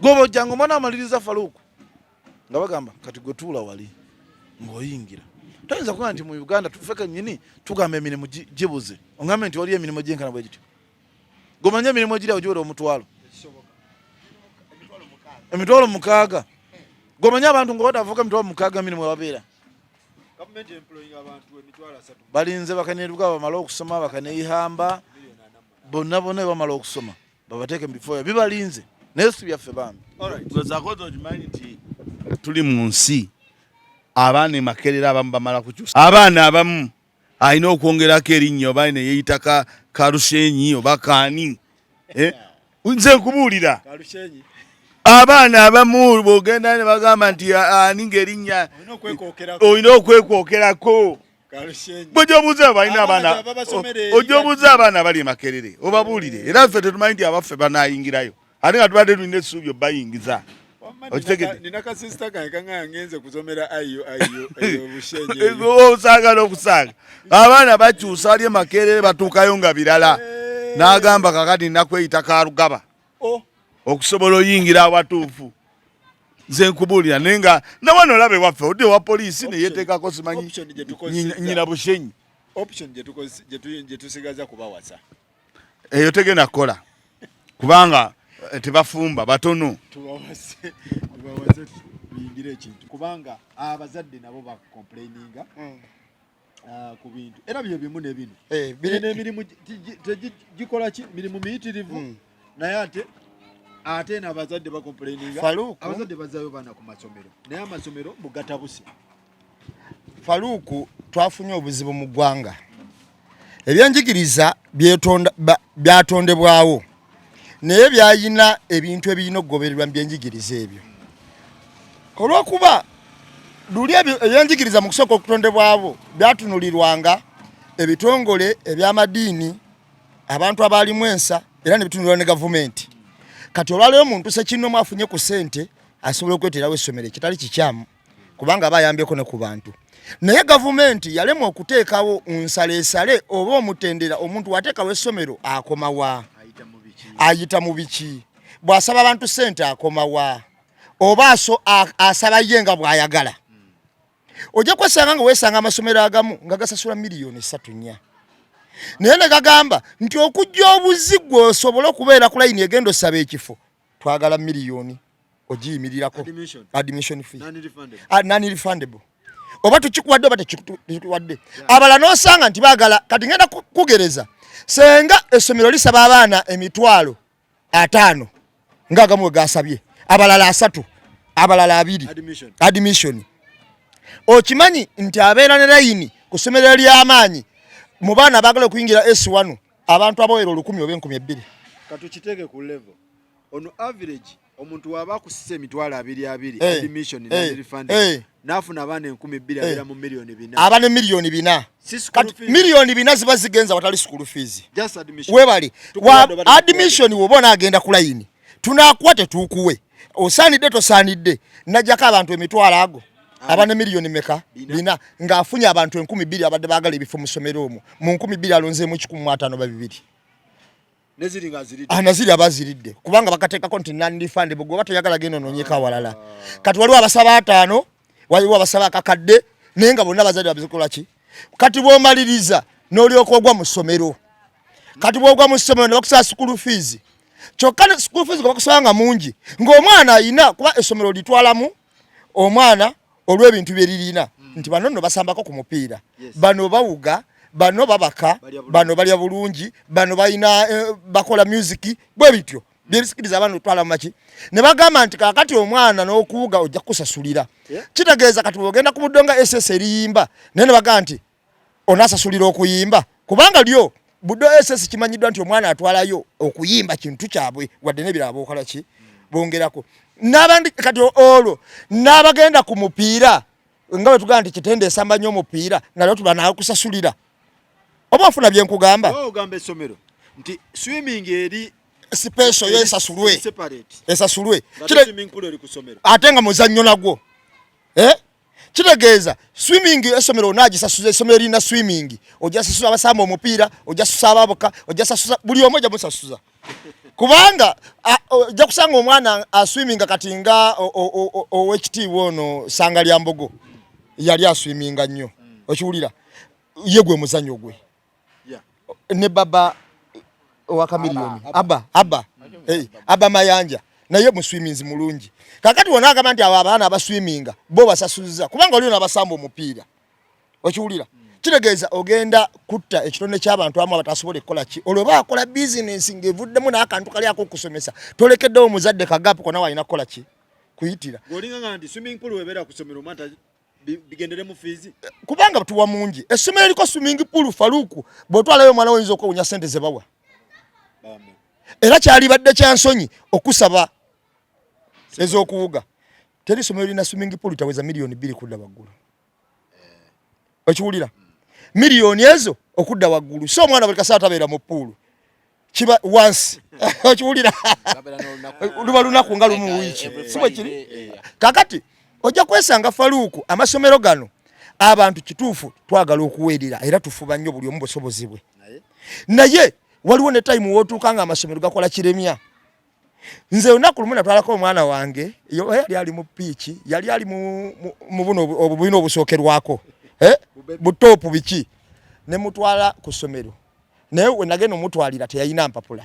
gwoba ojjanga omwana amaliriza Faluku nga bagamba kati gwe tuula wali ng'oyingira toyinza kugaa nti mu Uganda tufe kennyini tugamba emirimu gibuze ongambe nti waliyo emirimu gyenkana bwe gityo gomanye emirimu egiri awo giwera omutwalo emitwalo 6 gomanye abantu nga batavuka emitwalo 6 emirimu ewabeera balinze bakaniribwa bamala okusoma bakaneihamba bonna bamala okusoma babateeke mu bifo bibalinze naye si byaffe bambi okimanyi nti tuli mu nsi abaana emakerera abamu bamala kukyusa abaana abamu alina okwongerako erinnya oba ne yeeyita Karushenyi oba kaani nze nkubuulira abaana abamu bw'ogenda ne bagamba nti ani ng'erinnya olina okwekwokerako bw'ojja obuuza balina abaana ojja obuuza abaana bali Makerere obabuulire era ffe tetumanyi nti abaffe banaayingirayo ate nga tubadde tulina essuubi obayingiza nina kasisita kange kaŋŋaya ngenze kusomera ayo bushenyi osaagala okusaaga abaana bakyusa bali Makerere batuukayo nga birala n'agamba kakati nakweyita Karugaba okusobola oyingira awatuufu nze nkubuulira naye nga nawano olabe waffe odde wa poliisi ne yeeteekako simanyi nyina bushenyi option gye tusigaza kubawasa eyo tegenda kukola kubanga tebafumba batono tubawase tuyingire ekintu kubanga abazadde nabo bakomplaininga ku bintu era bye bimu ne bino n'emirimu gikola ki mirimu miyitirivu naye ate n'abazadde bakomplaininga abazadde bazaayo baana ku masomero naye amasomero mugatabuse. Faluku twafunye obuzibu mu ggwanga ebyenjigiriza byatondebwawo naye byayina ebintu ebirina okugobererwa mu byenjigiriza ebyo olw'okuba luli ebyenjigiriza mu kusooka okutondebwabo byatunulirwanga ebitongole eby'amadiini abantu abaalimu ensa era ne bitunulirwa ne gavumenti. Kati olwaleero omuntu sekinnomu afunye ku ssente asobola okweteerawo essomero ekitali kikyamu kubanga aba ayambyeko ne ku bantu naye gavumenti yalemwa okuteekawo nsaleesale oba omutendera omuntu wateekawo essomero akomawa ayita mu biki bw'asaba abantu ssente akomawa oba asaba ye nga bw'ayagala ojja kwesanga nga weesanga amasomero agamu nga gasasula miliyoni 3-4 naye ne gagamba nti okujja obuzigwe osobole okubeera ku layini egenda osaba ekifo twagala miliyoni ogiyimirirako admission fee non-refundable oba tukikuwadde oba tekikuwadde abala n'osanga nti baagala kati ngenda kugereza senga essomero lisaba abaana 5,000 ng'agamu we gasabye abalala 3 abalala 2 admission okimanyi nti abeera ne layini ku ssomero ly'amaanyi mu baana abaagala okuyingira S1 abantu abawera 1,000 oba 2,000 katukiteeke ku level ono average omuntu waba akusise 2,200 admission non-refundable nafuna abaana 2,000 abeera mu miliyoni 4 abana miliyoni 4 kati miliyoni 4 ziba zigenza watali school fees just admission webali admission wobona agenda ku layini tunaakuwa tetuukuwe osaanidde tosaanidde najjako abantu 1,000 ago abana miliyoni meka bina ngaafunye abantu 2,000 abadde baagala ebifo mu ssomero omwo mu 2,000 alonzeemu 1,500 ba 2 neziri ngaziri naziri abaziridde kubanga bakateekako nti non-refundable gwe batoyagala genda onoonyeka awalala kati waliwo abasaba 5 waliwo abasaba akakadde naye nga bonna bazadde babikola ki kati bw'omaliriza n'olyoka ogwa mu ssomero kati bw'ogwa mu ssomero ne bakusaba school fees kyokka school fees gwe bakusaba nga mungi ng'omwana ayina kuba essomero litwalamu omwana olw'ebintu bye lirina nti bano nno basambako ku mupiira bano bawuga bano babaka bano balya bulungi bano balina bakola music bwe bityo byebisikiriza abantu twala maki ne bagamba nti kakati omwana n'okuwuga ojja kusasulira kitegeeza kati bw'ogenda ku buddonga SS eriyimba naye ne bagamba nti onasasulira okuyimba kubanga lyo buddo SS kimanyiddwa nti omwana atwalayo okuyimba kintu kyabwe wadde n'ebirala bookola ki bongerako n'abandi kati olwo n'abagenda ku mupiira nga bwe tugamba nti kitende esamba nnyo omupiira nga leo tubanaawo kusasulira oba ofuna bye nkugamba ogamba essomero nti swimming eri special yesasulwe esasulwe ate nga muzannyo nagwo kitegeeza swimming essomero onagisasuza essomero erina swimming ojja sasuza abasamba omupiira ojja sasuza ababoka ojja sasuza buli omu ojja musasuza kubanga ojja kusanga omwana aswiminga kati nga owekitiibwa ono Sanga lya Mbogo yali aswiminga nnyo okiwulira ye gwe muzannyo gwe ne baba owaka miliyoni aba mayanja naye mu swimmings mulungi kakati wona agamba nti abo abaana abaswiminga bo basasuza kubanga oli n'abasamba omupiira okiwulira kitegeeza ogenda kutta ekitonde ky'abantu abamu abatasobola okukola ki olwo baakola bizinensi ng'evuddemu n'akantu kali ako okusomesa tolekeddewo omuzadde kagaapu kona walina kukola ki kuyitira ng'olinga nti swimming pool webeera ku ssomero mata bigendere mu fees kubanga tuwa mungi essomero eriko swimming pool Faluku bw'otwalayo omwana woyinza okwewunya ssente ze bawa era kyalibadde kyansonyi okusaba ez'okuwuga teri somero lina swimming pool taweza milioni 2 kudda waggulu okiwulira milioni ezo okudda waggulu so omwana buli kasaata abeera mu pool kiba once okiwulira luba lunaku nga lumu wiiki sibwe kiri kakati ojja kwesanga Faluuku amasomero gano abantu kituufu twagala okuweerera era tufuba nnyo buli omu busobozi bwe naye waliwo ne time wootuuka nga amasomero gakola kiremya nze olunaku lumu natwalako omwana wange yali ali mu piiki yali ali mu buno obubina obusookerwako butopu biki ne mutwala ku ssomero naye we nagenda omutwalira teyalina mpapula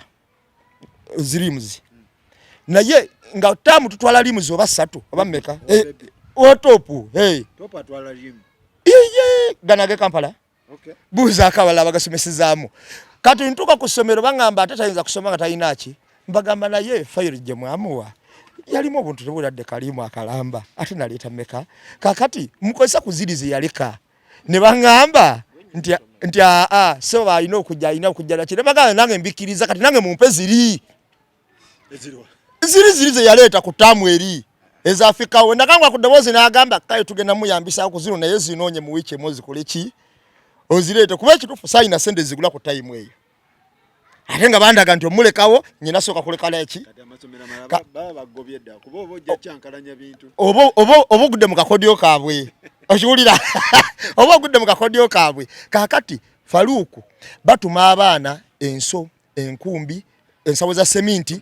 zirimuzi naye nga taamu tutwala limuzi oba 3 oba mmeka otopu topa twala limu ganage Kampala buuza akabala abagasomesezaamu kati ntuuka ku ssomero baŋŋamba ate tayinza kusoma nga talina ki mbagamba naye fayiro gye mwamuwa yalimu obuntu tebuladde kalimu akalamba ate naleeta mmeka kakati mukozesa kuzirize yaleka ne baŋŋamba nti so alina okujja nakire bagamba nange mbikiriza kati nange mumpe ziri ze yaleeta ku taamu eri ezafikawo nakangwa ku ddoboozi n'agamba kale tugenda muyambisa ku zino naye zinoonye mu wiiki emu zikole ki ozireete kuba ekituufu sayina sente zigula ku tayimu eyo ate nga bandaga nti omulekawo nyina sooka kulekala eki oba ogudde mu kakodyo kaabwe okiwulira oba ogudde mu kakodyo kaabwe kakati Faluuku batuma abaana enso enkumbi ensawo za seminti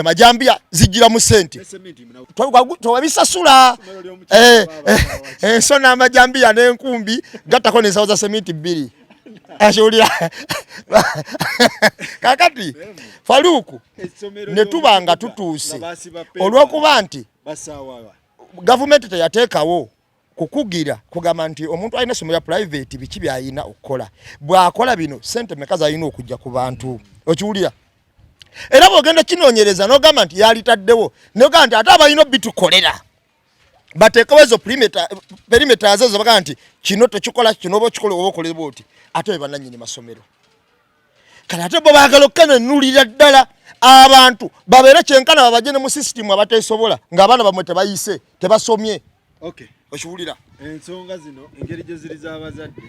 majambia zijira mu sente twabisasula enso n'amajambia n'enkumbi gattako n'ensawo za seminti 2 ashiulira kakati Faluuku ne tubanga tutuuse olw'okuba nti gavumenti teyateekawo kukugira kugamba nti omuntu alina essomero ya private biki by'alina okukola bw'akola bino sente mekazi alina okujja ku bantu okiwulira era bw'ogenda kinoonyereza n'ogamba nti yalitaddewo n'ogamba nti ate abalina bitukolera bateekawo ezo perimeters ezo bagamba nti kino tekikola kino oba okikola oba okolera bwoti ate be bannannyini masomero kale ate bo baagala okkenenulira ddala abantu babeere kyenkana babajje ne mu sisitimu abateesobola ng'abaana bamwe tebayise tebasomye okiwulira ensonga zino engeri gye ziri z'abazadde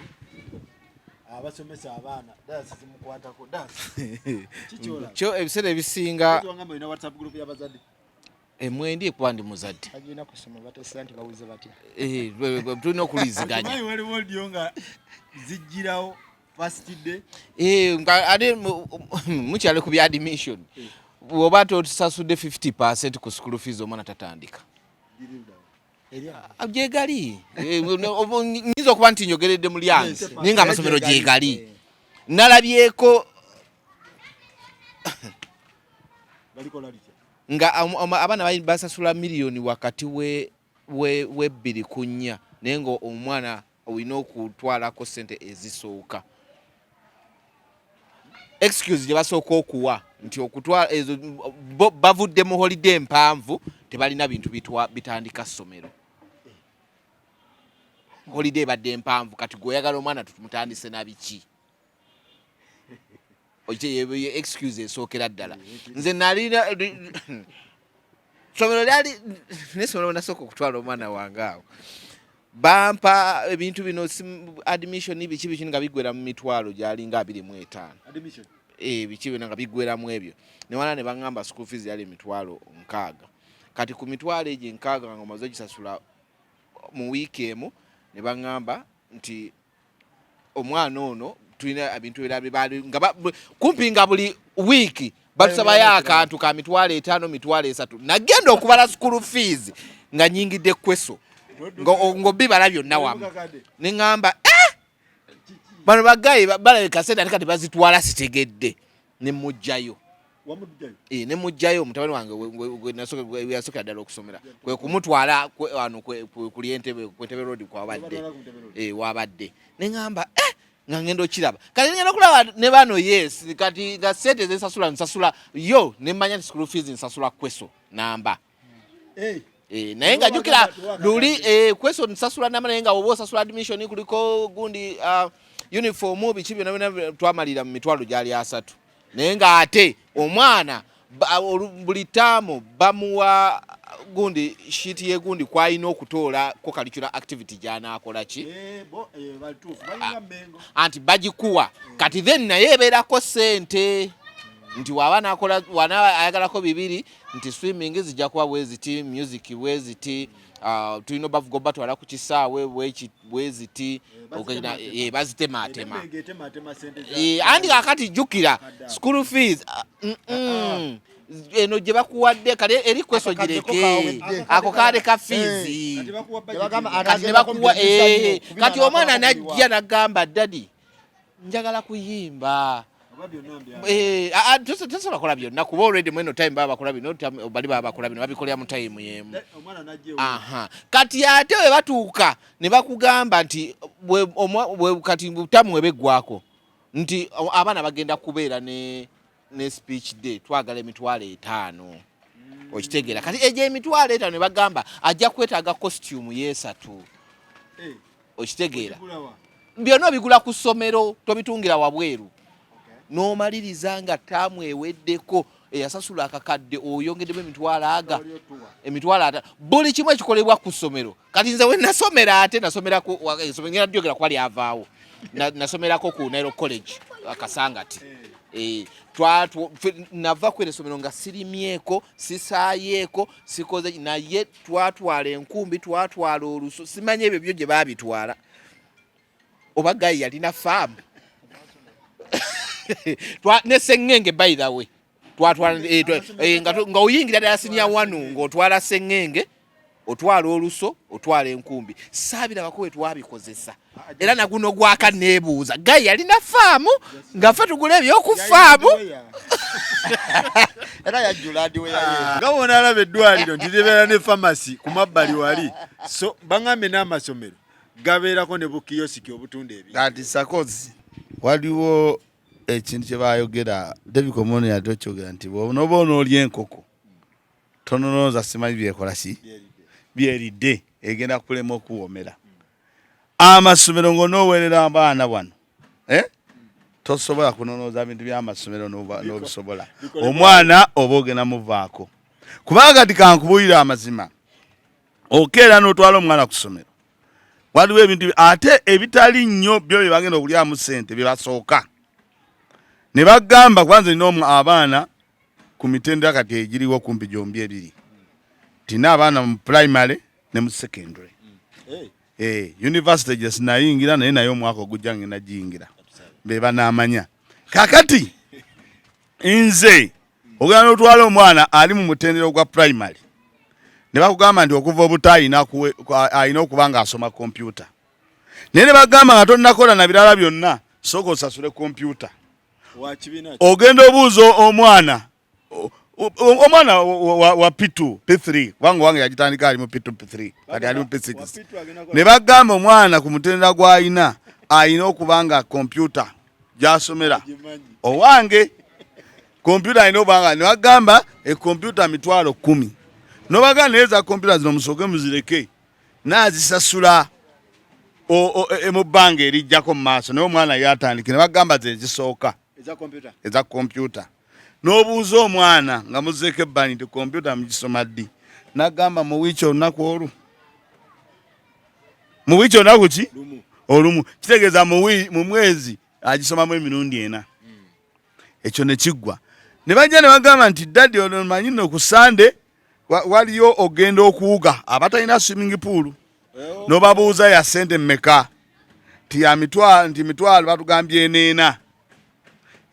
abasomesa abaana dasi zimukwatako dasi kyo ebiseera ebisinga ina WhatsApp group y'abazadde mwendi kuba ndi muzadde agina kusoma batesa nti bawuze batya tulina okuliziganya waliwo olyo nga zijjirawo first day ate mukyale ku bya admission oba tosasudde 50% ku school fees omwana tatandika gyegali nyinza okuba nti nyogeredde mu lyange naye nga amasomero gyegali nalabyeko nga abaana basasula miliyoni wakati we 2 ku 4 naye nga omwana olina okutwalako sente ezisooka excuse gye basooka okuwa nti okutwala ezo bavudde mu holiday mpanvu tebalina bintu bitandika ssomero holiday badde mpanvu kati gweoyagala omwana tutumutandise nabiki oye excuse esookera ddala nze nalina ssomero lyali nesomero nasooka okutwala omwana wange awo bampa ebintu bino admission biki nga bigwera mu mitwalo gyalinga 25 biki bino nga bigweramu ebyo newana ne baŋŋamba school fees yali emitwalo 6 kati ku mitwalo egyo 6 nga omaze ogisasula mu wiiki emu ne baŋŋamba nti omwana ono tulina ebintu nga kumpi nga buli wiiki batusabayo akantu ka mitwalo 5 mitwalo 3 nagenda okubala school fees nga nyingidde kweso ng'obibala byonna wamu ne ŋŋamba bano bagayi balabika sente ate kati bazitwala sitegedde ne mujjayo ne mujjayo mutabani wange yasooka ddala okusomera kwe kumutwala wano kuli entebe kwentebe road kwabadde wabadde ne ŋŋamba nga ngenda okiraba kati ngenda okulaba ne bano yes kati nga sente zensasula nsasula yo ne mmanya nti school fees nsasula kweso namba naye nga jjukira luli kweso nsasula namba naye nga oba osasula admission kuliko gundi uniform biki byonna twamalira mu mitwalo gyali 3 naye nga ate omwana buli taamu bamuwa gundi sheet ye gundi kwalina okutoola ko curricular activity gy'anaakola ki anti bagikuwa kati then naye ebeerako ssente nti waba nakola wana ayagalako bibiri nti swimming zijja kuba bweziti music bweziti tulina bavuga batwala ku kisaawe bweziti bazitematema andi kakati jjukira school fees eno gye bakuwadde kale eri kweso gireke ako kale ka fees kati omwana najja nagamba dadi njagala kuyimba tosobola kola byonna kuba already mweno time baba bakola bino bali baba bakola bino babikolera mu time yemu kati ate we batuuka ne bakugamba nti kati butamu webeggwako nti abaana bagenda kubeera ne speech day twagala emitwalo 5 okitegeera kati ejo emitwalo 5 ne bagamba ajja kwetaaga costume yesatu okitegeera byonna obigula ku ssomero tobitungira wabweru n'omaliriza nga ttaamu eweddeko eyasasula akakadde oyongeddemu emitwalo 5 buli kimu ekikolebwa ku ssomero kati nze we nasomera ate nasomerako ngenda dyogera kwali avaawo nasomerako ku Nairo College akasangati nava kwera essomero nga sirimyeko sisaayeeko sikoze naye twatwala enkumbi twatwala oluso simanye ebyo byo gye baabitwala oba gayi yalina faamu ne sengenge by the way twatwala nga oyingira ddala senior 1 ng'otwala sengenge otwala oluso otwala enkumbi saabira bakowe twabikozesa era naguno gwaka neebuuza gayi yalina faamu nga ffe tugula ebyokufaamu era yajjula adiwe nga wona alaba eddwaliro nti libeera ne famasi ku mabbali wali so baŋŋambe n'amasomero gabeerako ne bukiyosiki obutunda ebyo kati sakozi waliwo ekintu kye baayogera David Komono yadde okyogera nti bw'onoba onoolya enkoko tononooza simanyi byekola ki byeridde egenda kulema okuwomera amasomero ng'onooweerera abaana wano tosobola kunonooza bintu by'amasomero n'obisobola omwana oba ogenda muvaako kubanga kati kankubuyira amazima okeera n'otwala omwana ku ssomero waliwo ebintu ate ebitali nnyo byo bye bagenda okulyamu ssente bye basooka ne bagamba kwanza nina abaana ku mitendera kati egiriwo kumpi gyombi ebiri tina abaana mu primary ne mu secondary university gye sinayingira naye omwaka ogujja ngenda giyingira beba n'amanya kakati nze ogenda n'otwala omwana ali mu mutendera gwa primary ne bakugamba nti okuva obuto alina okuba ng'asoma kompyuta naye ne bagamba nga tonnakola na birala byonna sooka osasule kompyuta ogenda obuuza omwana wa P2 P3 kubanga wange yagitandika ali mu P2 P3 kati ali mu P6 ne bagamba omwana ku mutendera gw'alina alina okuba nga kompyuta gy'asomera owange kompyuta alina obanga ne bagamba ekompyuta mitwalo 10 nobaganda naye za kompyuta zino musooke muzireke naazisasula mu bbanga erijjako mu maaso naye omwana yatandike ne bagamba ze zisooka eza kompyuta n'obuuza omwana nga muzeeko ebbani nti kompyuta mugisoma ddi nagamba mu wiiki olunaku olwo mu wiiki olunaku ki olumu kitegeeza mu mwezi agisomamu emirundi 4 ekyo ne kiggwa ne bajja ne bagamba nti daddi omanyi nno ku Sande waliyo ogenda okuwuga abatalina swimming pool n'obabuuza ya ssente mmeka nti mitwalo batugambye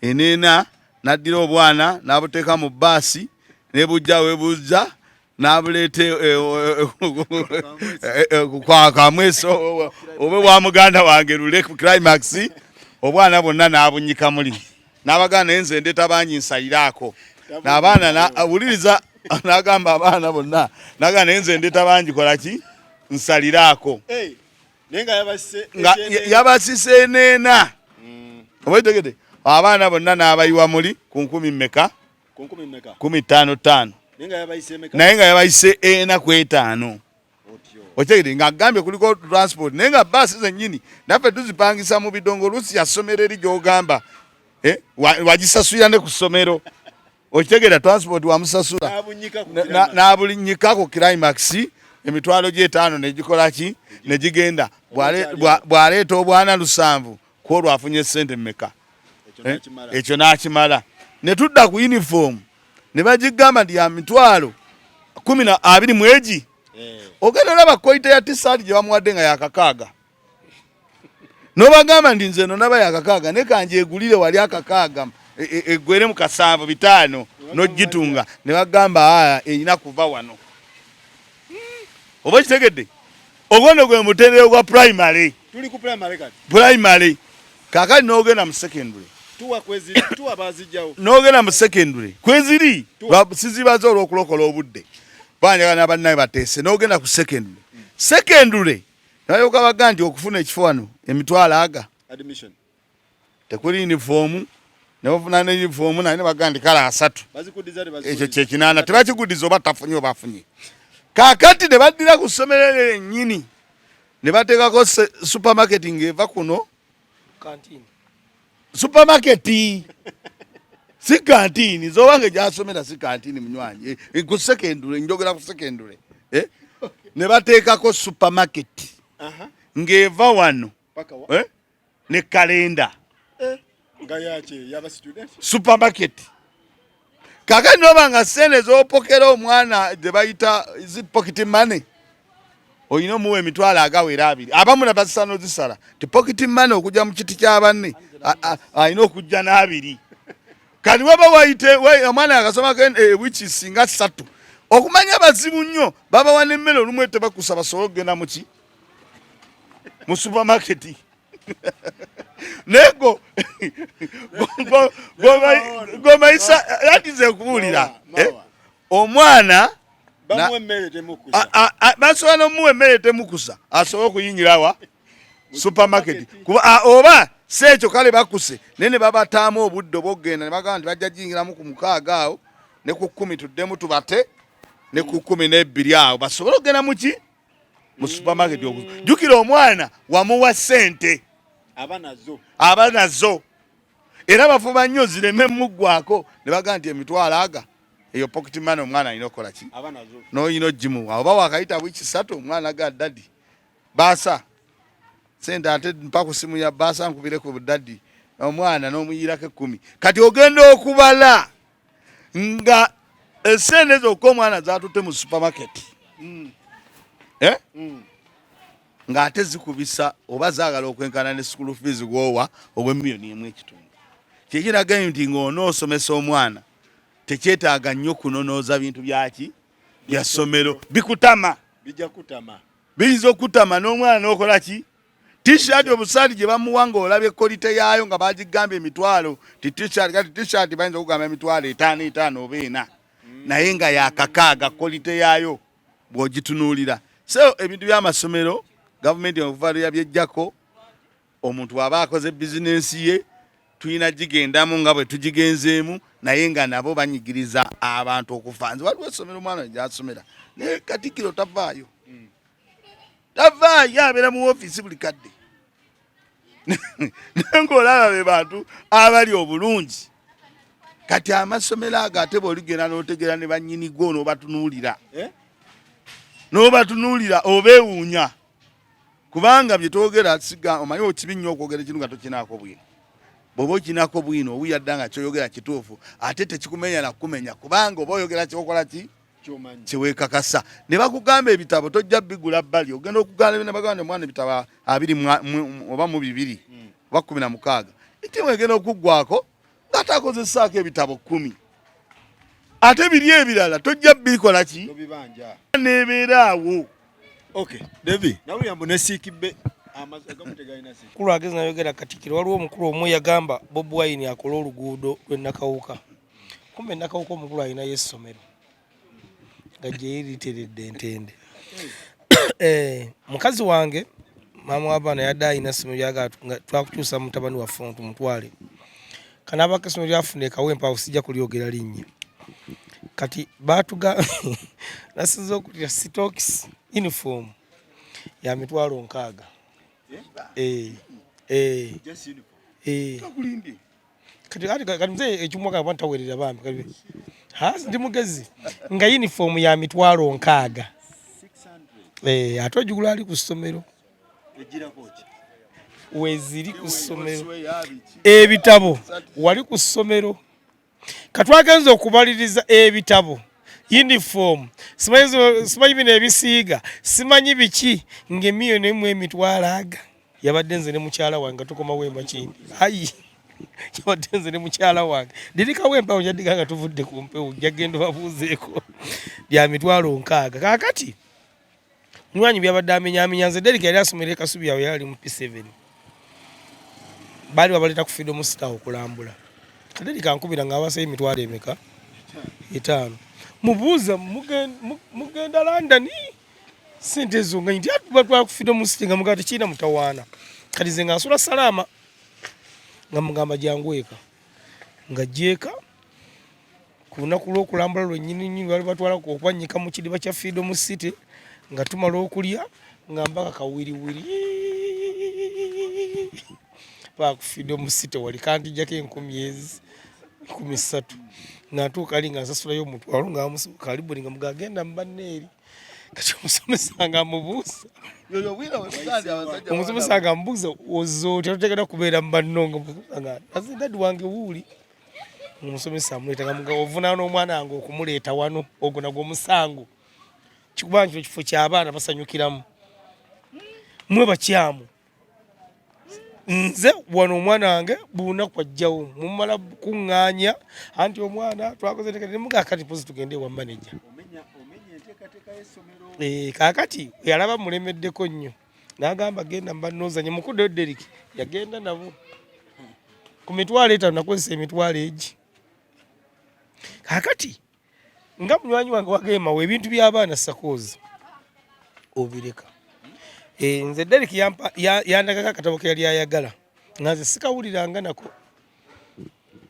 eneena naddira obwana n'abuteeka mu bbaasi nebujja webujja n'abuleete kamweso obe wa muganda wange lule ku climax obwana bonna n'abunyika muli n'abaganda naye nze ndeeta bangi nsayiraako n'abaana awuliriza n'agamba abaana bonna n'agamba naye nze ndeeta bangi kola ki nsaliraako yabasise eneena obaitegede abaana bonna n'abayiwa muli ku 10 mmeka 15 naye nga yabayise 4 okitegede nga agambye kuliko transport naye nga baasi zennyini naffe tuzipangisa mu bidongo oluusi ya ssomero eri gy'ogamba wagisasulira ne ku ssomero okitegera transport wamusasula n'abulinyika ku climax emitwalo gy'etaano negikola ki negigenda bw'aleeta obwana 7 kwolwo afunye sente mmeka ekyo n'akimala ne tudda ku uniform ne bagigamba nti ya mitwalo 12 mwegi ogenda olaba koite ya t-shirt gye bamuwadde nga yakakaaga n'obagamba nti nze no naba yakakaaga ne kanje egulire wali akakaaga egwere mu 7 n'ogitunga ne bagamba aya erina kuva wano oba kitegedde ogwo gwe mutendera gwa primary tuli ku primary kati primary kakali n'ogenda mu secondary tuwa kweziri tuwa bazijjawo n'ogenda mu secondary kweziri sizibaza olw'okulokola obudde banjaga n'abannaye bateese n'ogenda ku secondary nayoka baga nti okufuna ekifo wano emitwalo aga admission tekuli uniform nebafuna ne uniform naye baga nti kala 3 ekyo kyekinana tebakigudiza oba tafunye oba afunye kakati ne baddira ku ssomero ennyini ne bateekako supermarket ng'eva kuno supermarket si kantini zobange gyasomera si kantini munywanyi ku secondary njogera ku secondary ne bateekako supermarket ng'eva wano ne kalenda nga yache yaba student supermarket kakati noba nga sente z'opokera omwana ze bayita zi pocket money oyina omuwa emitwalo agawera 2 abamu ne basisa n'ozisala ti pocket money okujja mu kiti ky'abanne ayina okujja n'2 kati waba wayite omwana akasomako ewiki singa 3 okumanya bazibu nnyo babawa n'emmere olumu tebakusa basobole okugenda muki mu supermarket nego gomaisa yatize kuwulira omwana basobola n'omuwa emmere temukusa asobole okuyinyirawa supermarket kuba oba si ekyo kale bakuse naye ne babataamu obudde obwokugenda ne bagamba nti bajja jingiramu ku 6 awo ne ku 10 tuddemu tubate ne ku 12 awo basobole okugenda muki mu supermarket jukira omwana wamuwa sente aba nazo era bafuba nnyo zireme muggwako ne bagamba nti emitwalo aga eyo pocket money omwana alina okukola ki n'oyina ogimuwa oba wakayita wiki 3 omwana aga dadi baasa sente ate mpa ku simu ya baasa nkubire ku dadi omwana n'omuyirako 10 kati ogenda okubala nga esente zokka omwana zatutte mu supermarket nga ate zikubisa oba zaagala okwenkana ne school fees gwowa obw'emiliyoni 1.5 kyekiraga nti ng'onoosomesa omwana tekyetaaga nnyo kunonooza bintu byaki bya ssomero bikutama biyinza okutama n'omwana n'okola ki t-shirt obusaati gye bamuwa ng'olabye kolite yaayo nga bagigambye emitwalo kati t-shirt bayinza okugamba emitwalo 5 oba 4 naye nga yakakaaga kolite yaayo bw'ogitunuulira so ebintu by'amasomero gavumenti okuvalira byejjako omuntu aba akoze bizinensi ye tulina gigendamu nga bwe tugigenzeemu naye nga nabo banyigiriza abantu okufa nze waliwo essomero omwana gyasomera naye Katikkiro tavaayo abeera mu ofiisi buli kadde naye ng'olaba be bantu abali obulungi kati amasomero ago ate bw'oligenda n'otegera ne bannyinigo n'obatunuulira obeewuunya kubanga bye twogera siga omanyi okibi nnyo okwogera ekintu nga tokinaako bwino bw'oba okinako bwino owuyadda nga kyoyogera kituufu ate tekikumenya na kukumenya kubanga oba oyogera kyokola ki kyeweekakasa ne bakugamba ebitabo tojja bigula bbali ogenda okugala ne bagamba omwana ebitabo 20 oba mu 2 oba 16 etimu egenda okuggwako ng'ate akozesaako ebitabo 10 ate biri ebirala tojja bikola ki nebeera awo David nawe yambo nesikibbe mukulu agezi nayogera Katikkiro waliwo omukulu omu yagamba Bob Wine akola oluguudo lw'Ennakawuka kumbe Ennakawuka omukulu alinayo essomero nga gye literedde Entende mukazi wange maama w'abaana yadde alina essomero lyagala twakukyusa mutabani waffe tumutwale kanaabako essomero lyafuna ekawempa awo sijja kulyogera linnya kati batuga nasinza okutya stocks uniform ya mitwalo 6 kati mzee ekimwaka bantawerera bambi kali ndi mugezi nga uniform ya mitwalo nkaaga 600 atojugula ali ku ssomero ejira kochi weziri ku ssomero ebitabo wali ku ssomero katwagenza okubaliriza ebitabo uniform simanyi bino ebisiiga simanyi biki ng'emiyo n'emu emitwalo aga yabadde nze ne mukyala wange tukoma wemba kindi ayi yabadde nze ne mukyala wange dirikawo empewo njaddiga nga tuvudde ku mpewo jagenda babuuzeeko bya mitwalo nkaaga kaakati munywanyi byabadde amenyaamenya nze Derek yali asomera ekasubi yawe yali mu P7 baali babaleta ku freedom star okulambula Derek ankubira ng'abasa emitwalo emeka 5 mubuuza mugenda London sente ezo nga nti batwala ku freedom star nga mugati kiina mutawaana kati ze nga nsula salama nga mugamba jangu eka nga jeeka ku lunaku lw'okulambula lwennyini bali batwala okwannyika mu kidiba kya freedom city nga tumala okulya nga mpaka kawiriwiri paka ku freedom city wali kantijjako 13,000 natuuka ali nga nsasulayo omutwalo nga amusuka alibuli nga mugagenda mubanneeri kati omusomesa nga amubuuza omusomesa nga amubuuza ozootya totegera kubeera mu bannonga azindadi wange wuuli omusomesa amuleeta nga muga ovunaana omwana wange okumuleeta wano ogwo nagwo omusango kikuba nti ekifo ky'abaana basanyukiramu mwe bakyamu nze wano omwana wange buunaku ajjawo mumala kuŋŋaanya anti omwana twakoze nemuga kati pozi tugende ewa maneja kaakati yalaba mulemeddeko nnyo n'agamba genda mbanoozanye mukuddeyo Derek yagenda nabo ku mitwalo 5 nakozesa emitwalo egi kaakati nga munywanyi wange wagemawo ebintu by'abaana sakoozi obireka nze Derek yandagako akatabo ke yali ayagala nga nze sikawuliranga nako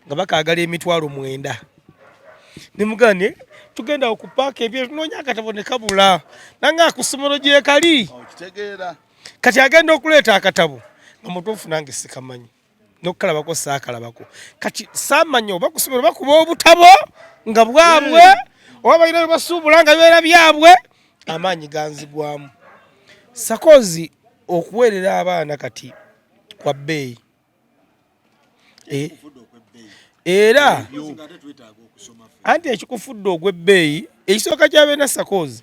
nga bakaagala emitwalo 9 nemugane tugenda okupaaka ebyo tunoonya akatabo ne kabula nanga ku ssomero gye kali kati agenda okuleeta akatabo nga mutuufu nange sikamanyi n'okukalabako saakalabako kati saamanya oba ku ssomero bakuba obutabo nga bwabwe oba balina bye basuubula nga bibeera byabwe amaanyi ganzigwamu sakoozi okuweerera abaana kati kwa bbeeyi era anti ekikufudde ogw'ebbeeyi ekisooka ky'abeena sakoozi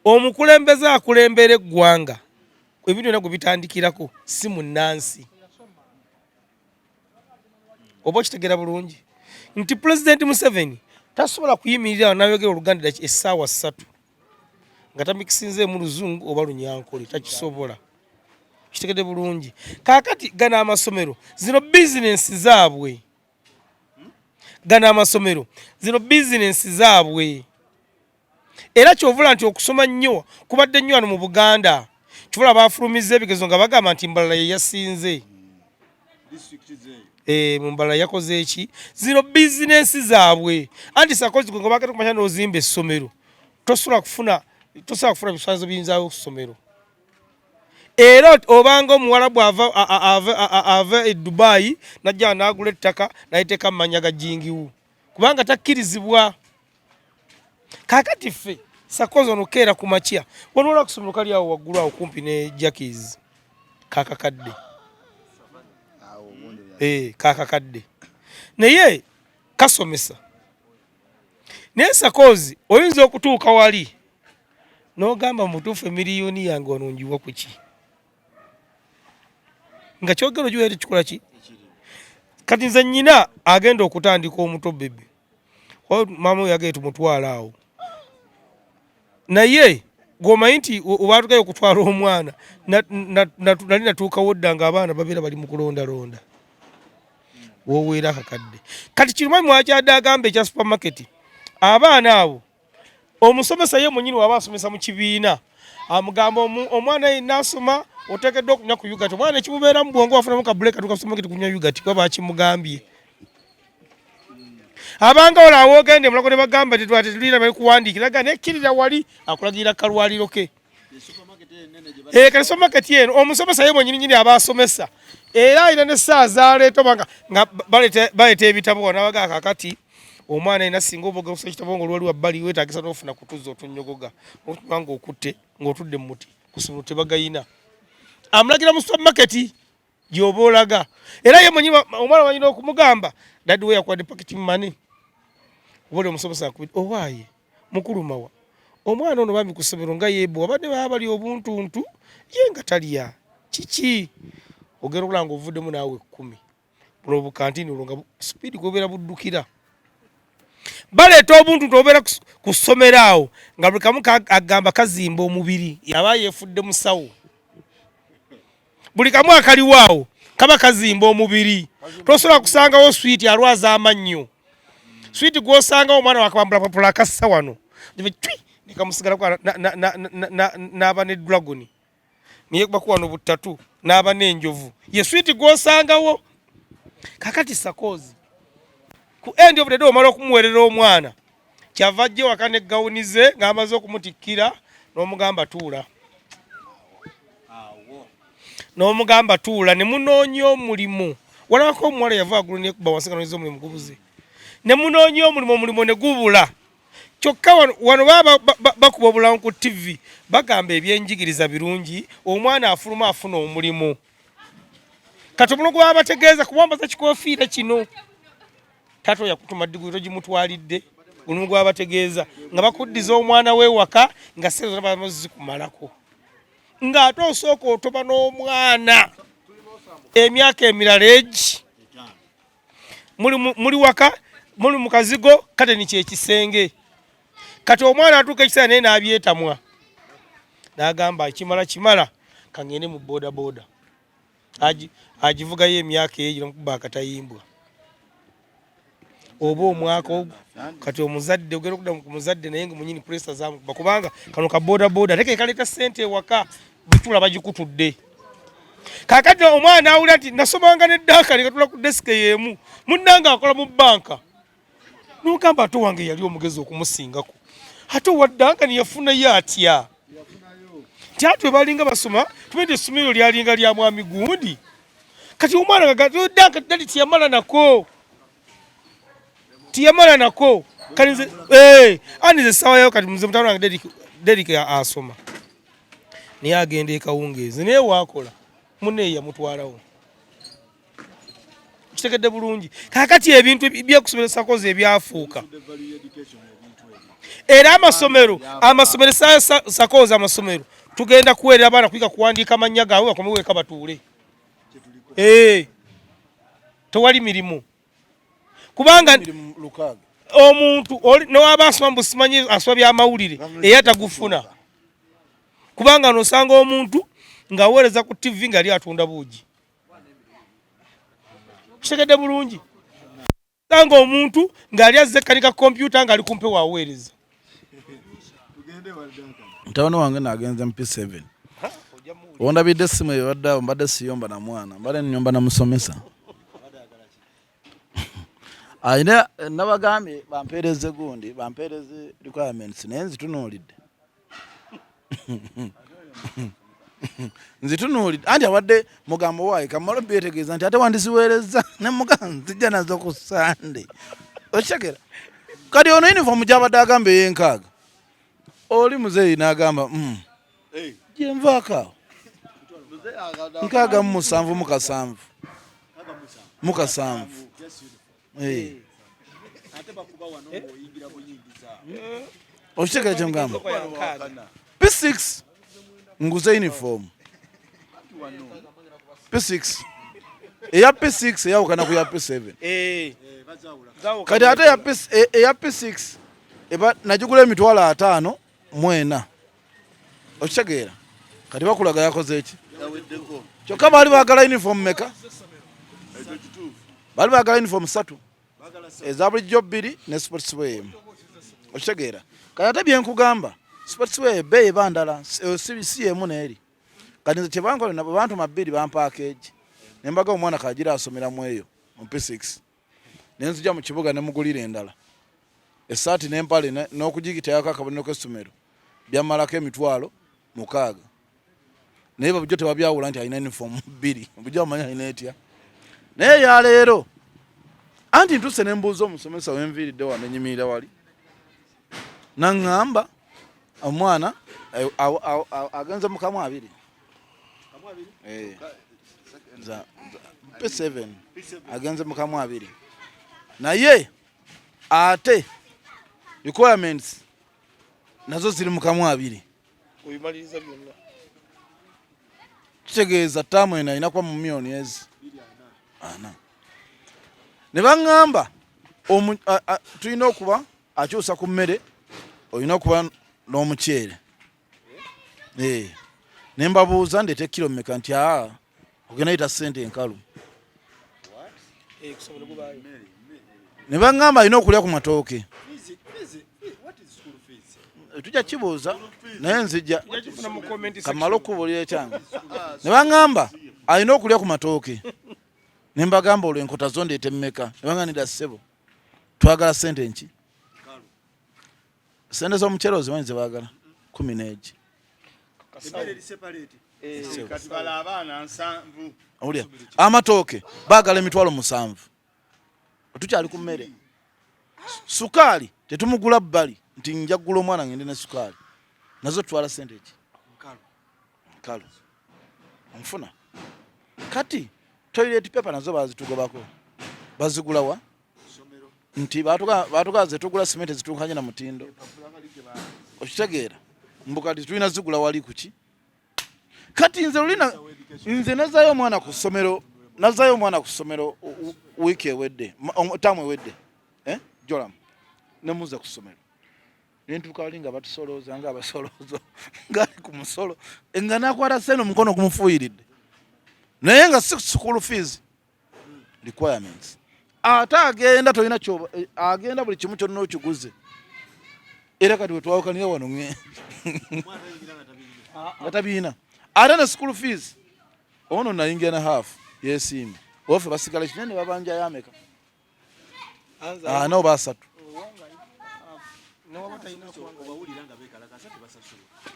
omukulembeze akulembera eggwanga ebintu byonna gwe bitandikirako si munnansi oba okitegeera bulungi nti Pulezidenti Museveni tasobola kuyimirira n'ayogera Oluganda essaawa 3 nga tamikisinzeemu Luzungu oba Lunyankole takisobola kitegedde bulungi kaakati gano amasomero zino bizinensi zaabwe era kyovula nti okusoma nnyo kubadde nnyo wano mu Buganda kivula baafulumiza ebigezo nga bagamba nti Mbalala ye yasinze mu Mbalala yakoze eki zino bizinensi zaabwe anti sakoozi gwe nga bakati kumanya n'ozimba essomero tosobola kufuna bifaananyizo biyinzawo ku ssomero era obanga omuwarabu ava e Dubai najja n'agula ettaka n'ayiteeka mu mannya ga jingiwu kubanga takkirizibwa kaakati ffe sakoozi ono keera ku makya wanola ku ssomero kali awo waggulu awo kumpi ne Jackies kaakakadde kaakakadde naye kasomesa naye sakoozi oyinza okutuuka wali n'ogamba mutuufu emiliyoni yange wanonjiwa ku ki nga kyogero giwere kikola ki kati nze nnyina agenda okutandika omuto bebe maama we yagenda tumutwala awo naye gwomanyi nti obaatugayo okutwala omwana nali natuukawo dda nga abaana babeera bali mu kulondalonda woweera akakadde kati kirumanyi mwakyadde agamba ekya supermarket abaana abo omusomesa ye mwenyini waba asomesa mu kibiina amugamba omwana ye nasoma oteekeddwa okunywa ku yugati omwana ekimubeera mu bwongo wafunamu kabuleka tukasumaketi kunywa yugati kuba bakimugambye abanga ola awoogende mulako ne bagamba tetulina bali kuwandiikira ga nekkirira wali akulagirira kalwaliro ke kati supermarket eno omusomesa ye mwenyini nyini aba asomesa era ina ne saa zaleeta banga nga baleta ebitabo wanabaga kakati omwana ina singa oboga kusoma ekitabo nga olwali wabbali weetaagisa n'ofuna kutuza otunyogoga nga okutte ng'otudde mu muti kusoma tebagayina amulagira mu supermarket gy'oba olaga era ye mwenyewe omwana wanyina okumugamba dadi we yakwadde packet money obole omusomesa akubidde owaaye mukulu mawa omwana ono bambi ku ssomero nga yeebwa abadde baba bali obuntuntu ye nga talya kiki ogera okulanga ovuddemu naawe 10 buno obukantini olwo nga sipiidi gobeera buddukira baleeta obuntuntu obeera ku ssomero awo nga buli kamu agamba kazimba omubiri yaba yeefudde musawo buli kamu akaliwaawo kaba kazimba omubiri tosobola kusangawo switi alwaza amannyo switi gwosangawo omwana wakabambula papula akassa wano nekamusigala n'aba ne dragoni niye bakuwa no butatu n'aba n'enjovu ye switi gwosangawo kakati sakozi ku endi obudde omala okumuweerera omwana kyava ajje waka ne gawunize ng'amaze okumutikkira n'omugamba tuula n'omugamba tuula ne munoonya omulimu walabako omuwala yava agulu nekuba wansi nga noyiza omulimu gubuze ne munoonya omulimu ne gubula kyokka wano baba bakuba obulamu ku TV bagamba ebyenjigiriza birungi omwana afuluma afuna omulimu kati omulimu gwe babategeeza kubambaza kikofiira kino tato yakutuma diguli gimutwalidde omulimu gwe babategeeza nga bakuddiza omwana w'ewaka nga sente zonna bamaze zikumalako ng'ate osooka otoba n'omwana emyaka emirala egi muli waka muli mu kazigo kate ni kyekisenge kati omwana atuuka ekiseera naye n'abyetamwa n'agamba kimala kangende mu bodaboda agivugayo emyaka eyo nomukuba akatayimbwa oba omwaka ogwo kati omuzadde ogera okudda ku muzadde naye nga munyini presa zamukuba kubanga kano ka bodaboda ate kekaleeta ssente ewaka bitula bagikutudde kakati omwana nawulira nti nasomanga neddaaka nekatula ku desike yeemu munnanga akola mu banka nogamba ate wange yali omugezi okumusingako ate waddanka niyafunayo atya nti ate we balinga basoma tubende essomero lyalinga lya mwami gundi kati omwana danka dali tiyamala nako kanize anize sawayo kati muze mutano wange Derek asoma naye agenda ekawungeezi naye waakola munne yamutwalawo kitegedde bulungi kakati ebintu byekusomesako ebyafuuka era amasomero sakoza amasomero tugenda kuweerera abaana kwiga kuwandiika amannya gaabwe bakomeweeka batuule tewali mirimu kubanga omuntu nowaba asoma mbu simanyi asoma byamawulire era tagufuna kubanga nosanga omuntu ng'aweereza ku TV ng'ali atunda buugi kitegedde bulungi sanga omuntu ng'ali azze kanika kompyuta ng'ali kumpe waweereza mtabani wange nagenze mu P7 ondabidde essimu eyo badde mbadde siyomba na mwana mbadde nnyomba na musomesa ayina nabagambye bampeereze gundi bampeereze requirements naye nzitunuulidde nzitunuulidde anti abadde mugambo waayi kamala byetegeeza nti ate wandiziweereza ne mugamba nzijja nazo ku Sande okitegeera kati ono uniform gy'abadde agamba ey'enkaaga oli muzeeyi n'agamba gyenvaako awo 6 mu 7 okitegeera kyemugamba P6 nguze uniform P6 eya P6 eyawukana ku ya P7 kati ate eya P6 eba najigula emitwalo 5 mwena okitegeera kati bakulaga yakoze eki kyokka baali baagala uniform meka baali baagala uniform 3 eza bulijjo 2 ne sportswear emu okitegeera kati ate byenkugamba sportswear ebbeeyi eba ndala si emu neeri kati nze kyebankola nabo bantu 2 bampakeegi ne mbaga omwana kagira asomeramu eyo mu P6 nenzija mu kibuga ne mugulira endala esaati n'empale n'okugigitayako akabonero k'essomero byamalako emitwalo 6 naye babujjo tebabyawula nti alina uniform bbiri bujjo bamanya alina etya naye yaleero anti ntuse ne mbuuza omusomesa wenviiridde wano enyimirira wali naŋŋamba omwana agenze mu kamu 2 P7 agenze mu kamu 2 naye ate requirements nazo ziri mu kamu 2 obimaliriza byonna kitegeeza ttaamu eno alina kuba mu millioni ezi 4 ne baŋŋamba tulina okuba akyusa ku mmere olina okuba n'omuceere ne mbabuuza ndeeta kilo mmeka nti ogenda yita ssente enkalu ne baŋŋamba alina okulya ku matooke tujja kibuuza naye nzijja kamala okubuulira ekyange ne baŋŋamba alina okulya ku matooke ne mbagamba olwo enkota zo ndeeta mmeka ne baŋŋanira ssebo twagala ssente nki sente z'omuceere ozimanyi ze baagala 11 owulya amatooke baagala emitwalo 7 tukyali ku mmere sukaali tetumugula bbali nti njagula omwana ngende ne sukaali nazo tutwala sente ki nkalu onfuna kati toilet paper nazo bazitugobako bazigulawa nti batugaze tugula simenti zitunkanye na mutindo okitegeera mbukati tulina zigula wali kuki kati nze nazayo omwana ku ssomero wiiki ewedde tamu ewedde jolam nemuza ku ssomero nentuuka wali nga batusolooza nga abasoloozo ngaali ku musolo nga nakwata sente omukono gumufuuyiridde naye nga si school fees requirements ate agenda tolina kyoba agenda buli kimu kyonna okiguze era kati wetwawukanira wano nga tabiina ate ne school fees ono nayingira na half yesimbe ofe basigala kinene babanja yameka nabo basatu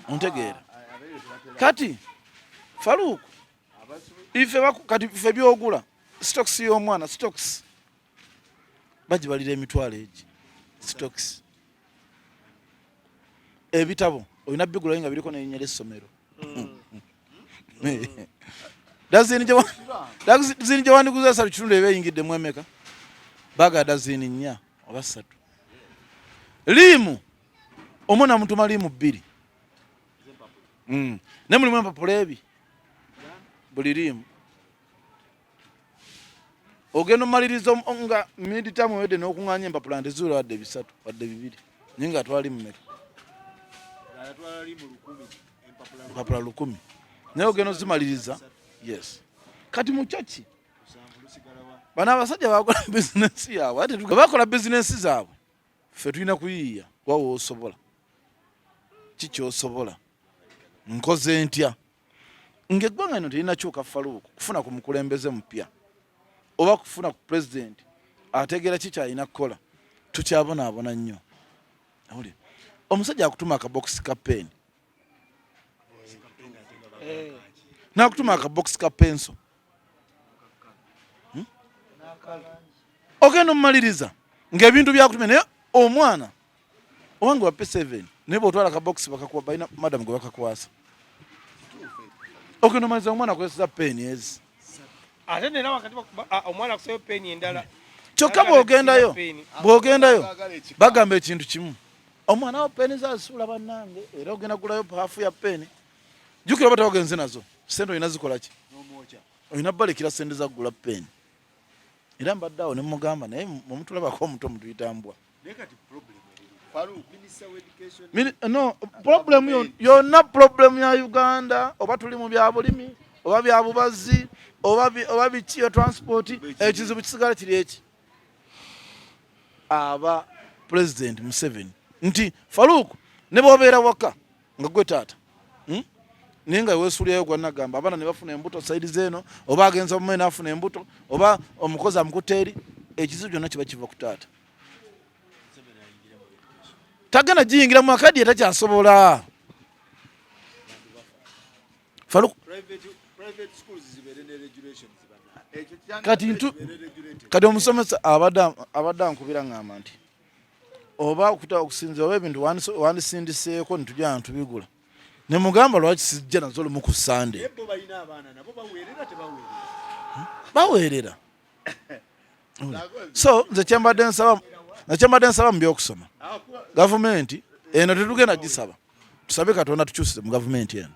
ontegeera kati Faruku kati ife byogula stocks y'omwana stocks bagibalira emitwalo egi stocks ebitabo olina bigula nga biriko n'erinnya ly'essomero dazini gye wandiguza 3 kitundu ebeyingiddemu emeka baga dazini 4 oba 3 liimu omwana mutuma liimu 2 ne mulimu empapula ebi buli liimu ogenda omaliriza nga miditamu wedde n'okuŋŋaanya empapula ntezuula wadde 3 wadde 2 naye nga atwala liimu meka empapula 100 naye ogenda ozimaliriza yes kati mu kyaki bano abasajja bakola bizinensi yaabwe ate bakola bizinensi zaabwe ffe tulina kuyiiya wawe osobola kikyosobola nkoze ntya ng'eggwanga lino terinakyuka Faruku kufuna ku mukulembeze mupya oba kufuna ku pulezidenti ategeera kikyalina kukola tukyabonaabona nnyo omusajja akutuma akabokisi ka peeni nakutuma akabokisi ka penso ogenda omumaliriza ng'ebintu byakutumya naye omwana owange wa P7 naye bwotwala akabokisi bakakuwa balina madamu gwe bakakwasa ogenda omaliriza omwana akozesa peeni ezi ate nera wakati omwana akusayo peeni endala kyokka bw'ogendayo bagamba ekintu kimu omwana wa peeni zazisuula bannange era ogenda kugulayo hafu ya peeni jjukira oba tewagenze nazo sente olina zikola ki olina balekera sente za kugula peeni era mbadde awo ne mugamba naye mumutulabako omuto mutuyitambwa no problem yonna problem ya Uganda oba tuli mu bya bulimi oba bya bubazi oba biki ya transport ekizibu kisigala kiri eki aba president Museveni nti Faruku ne bwobeera waka nga gwe taata naye nga weesuulyayo gwanagamba abaana ne bafuna embuto saidi zeeno oba agenza omume n'afuna embuto oba omukozi amukutte eri ekizibu kyonna kiba kiva ku taata tagenda giyingira mu akadi ye takyasobola Faluku private schools zibere ne regulations bana kati omusomesa abadde ankubira ngamba nti oba okusinzira oba ebintu wandisindiseeko nitujja ntubigula ne mugamba lwaki sijja nazo olumu ku Sunday bo balina abaana nabo baweerera baweerera so nze kyembadde nsaba mu byokusoma gavumenti eno tetugenda gisaba tusabe Katonda tukyusize mu gavumenti eno.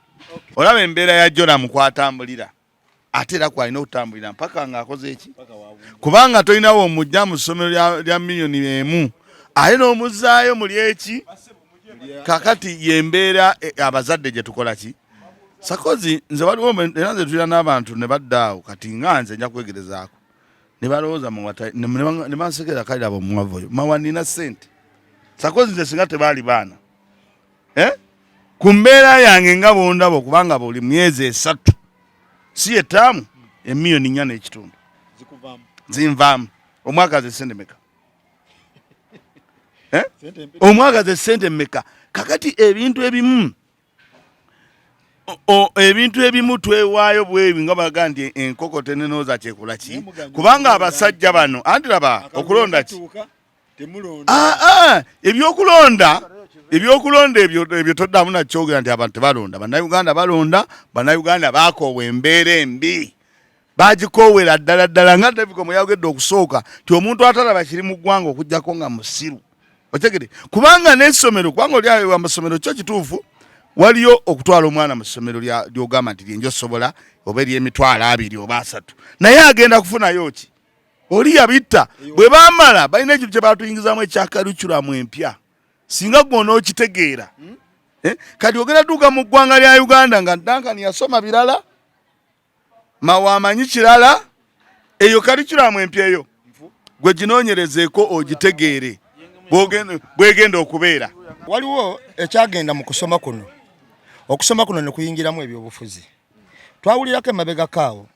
Olaba embeera ya Joram kwatambulira ate era kwalina okutambulira mpaka ng'akoze eki kubanga tolinawo omujja mu ssomero lya miliyoni emu ate n'omuzzaayo muli eki kakati yembeera abazadde gye tukola ki sakozi nze waliwo era nze tulina n'abantu ne baddaawo kati nga nze nja kwegerezaako ne balowooza ne bansekera kalira bomwavuyo mawa nina ssente sakozi nze singa tebaali baana ku mbeera yange nga bondabo kubanga buli myezi 3 si etaamu emiliyoni 4 n'ekitundu zinvaamu omwaka ze sente meka omwaka ze sente meka kakati ebintu ebimu twewaayo bwebi nga baga nti enkoko tenenooza kyekula ki kubanga abasajja bano andiraba okulonda ki ebyokulonda ebyo toddamu nakyogera nti abantu tebalonda bannayuganda balonda bannayuganda bakoowa embeera embi bagikoowera ddala nga David Komo yayogedde okusooka ti omuntu atalaba kiri mu ggwanga okugjako nga musiru otegere kubanga n'essomero kubanga oli amasomero kyo kituufu waliyo okutwala omwana mu ssomero lyogamba nti lyenjo osobola oba ery'emitwalo 2 oba 3 naye agenda kufunayo ki oli yabitta bwe bamala balina ekintu kye batuyingizaamu ekyakalukulamu empya singa gwe onookitegeera kati ogenda tuuka mu ggwanga lya Uganda nga Duncan yasoma birala mawamanyi kirala eyo kalukulamu empya eyo gwe ginoonyerezeeko ogitegeere bwegenda okubeera. Waliwo ekyagenda mu kusoma kuno okusoma kuno ne kuyingiramu ebyobufuzi twawulirako emabega kaawo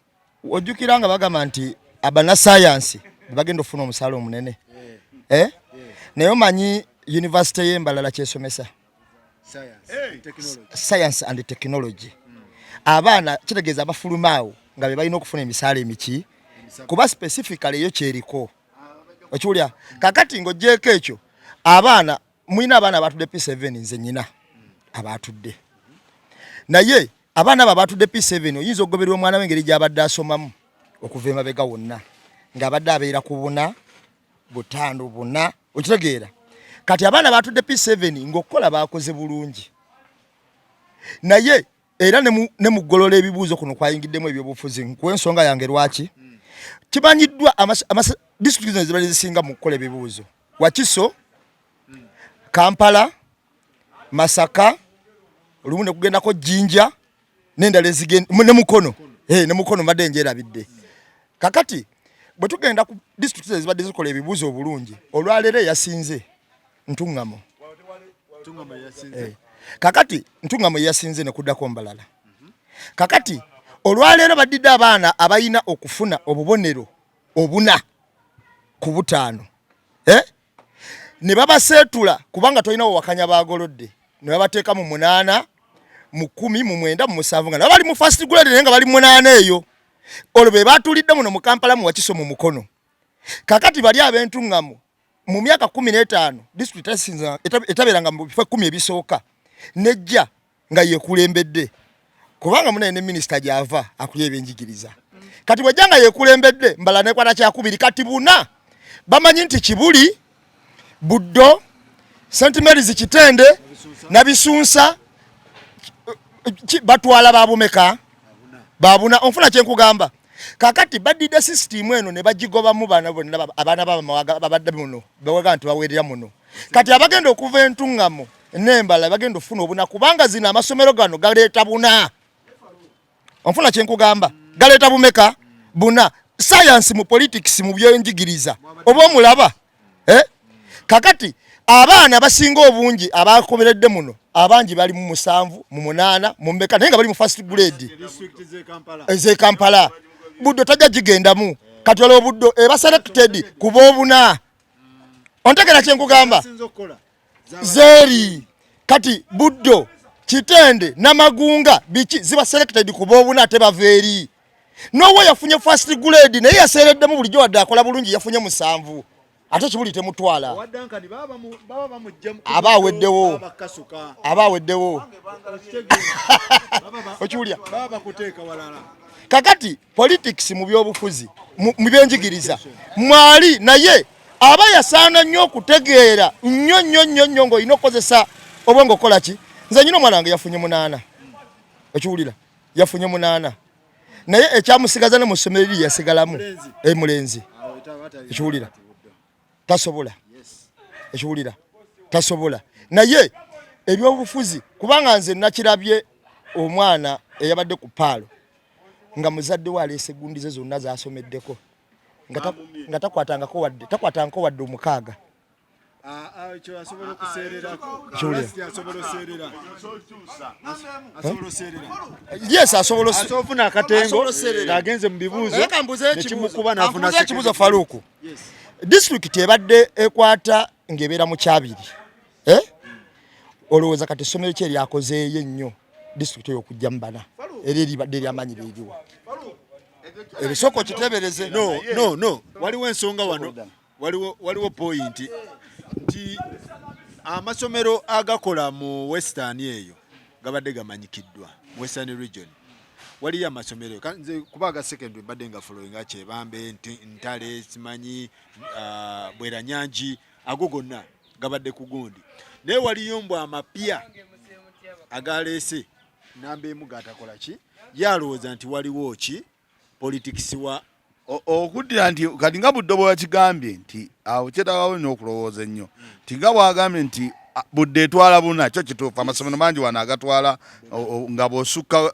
ojjukira nga bagamba nti abanasayansi bagenda okufuna omusaala omunene naye omanyi yunivasite y'embalala kyesomesa science and technology abaana kitegeeza abafulumaawo nga be balina okufuna emisaala emiki kuba specifically eyo kyeriko okiwulya kakati ng'oggyeko ekyo abaana mwina abaana abatudde P7 nze nyina abatudde naye abaana abo abatudde P7 oyinza okugoberera omwana w'engeri gy'abadde asomamu okuva emabega wonna ng'abadde abeera ku 4 5 okitegeera kati abaana batudde P7 ng'okukola bakoze bulungi naye era ne mugolola ebibuuzo kuno kwayingiddemu ebyobufuzi nkw'ensonga yange lwaki kimanyiddwa disitulikiti zino zibali zisinga mu kukola ebibuuzo Wakiso Kampala Masaka olumu ne kugendako Jinja n'endala ezigenda ne Mukono ne Mukono mbadde njerabidde kakati bwe tugenda ku disitulikiti ezibadde zikola ebibuuzo obulungi olwaleero yasinze Ntungamo kakati Ntungamo yasinze ne kuddako Mbalala kakati olwaleero badidde abaana abayina okufuna obubonero 4 ku 5 ne babaseetula kubanga tolina wakanya bagolodde ne babateeka mu 8 mu 10 mu 9 mu 7 nga bali mu first grade naye nga bali mu 8 eyo olwo be batulidde muno mu Kampala mu Wakiso mu Mukono kakati bali ab'Entungamo mu myaka 15 district tasinza etaberanga mu bifo 10 ebisooka nejja nga yekulembedde kubanga muna ne minister java akuye benjigiriza kati bwajanga yekulembedde mbala ne kwata kyakubiri kati buna bamanyi nti Kibuli Buddo St Mary's Kitende na Bisunsa batwala babumeka babuna onfuna kyenkugamba kakati badide system eno ne bagigoba mu bana bonna abana babadde muno bawaga nti bawerera muno kati abagenda okuva Entungamo nembala bagenda ofuna obuna kubanga zina amasomero gano galeeta buna onfuna kyenkugamba galeeta bumeka buna science mu politics mu byenjigiriza oba mulaba kakati abaana basinga obungi abakomeredde muno abangi bali mu 7 mu 8 mu mbeka naye nga bali mu first grade eze Kampala Buddo tajja jigendamu kati olwo Buddo eba selected kuba obuna ontegera kyenkugamba zeri kati Buddo Kitende n'amagunga biki ziba selected ku boobuna ate baveeri. Nowe yafunye first grade naye yasereddemu bulijjo wadde akola bulungi yafunye 7. Ate kibuli temutwala. Wadankani baba bamujja abaweddewo. Okiwulya baba kuteeka walala. Kakati politics mu byobufuzi mu byenjigiriza mwali naye aba yasaana nnyo okutegeera nnyo ng'olina okukozesa obwongo kola ki. Nze nyina omwana wange yafunye 8. Okiwulira yafunye 8. Naye ekyamusigaza ne mu ssomero liri yasigalamu mulenzi. Ekiwulira tasobola. Ekiwulira tasobola. Naye ebyobufuzi kubanga nze nakirabye omwana eyabadde ku paalo nga muzadde we aleese gundi ze zonna z'asomeddeko nga takwatangako wadde 6. Ekyo asobola okuseererako. Yes, asobola ofuna akatengo ng'agenze mu bibuuzo nekimukuba n'afuna ekibuuzo Faluku. District ebadde ekwata ng'ebeera mu Kyabiri. Olowooza kati essomero ki eryakozeeyo ennyo district eyo okujja mu bana era eribadde eryamanyi liriwa. Ebisoko kiteebereze. No. Waliwo ensonga wano. Waliwo point nti amasomero agakola mu Western eyo gabadde gamanyikiddwa mu Western region. Waliyo amasomero kanze kubaga secondary badde nga following Kyebambe Ntale simanyi Bweranyangi ago gonna gabadde ku gundi. Naye waliyo mbwa amapya agaleese Nambemu gatakola ki yalowooza nti waliwo ki politics wa okuddira nti kati nga budde bwakigambye nti awo kyetaawo n'okulowooza ennyo nti nga bwagambye nti budde etwala buna kyo kituufu. Amasomero mangi wano agatwala nga bw'osukka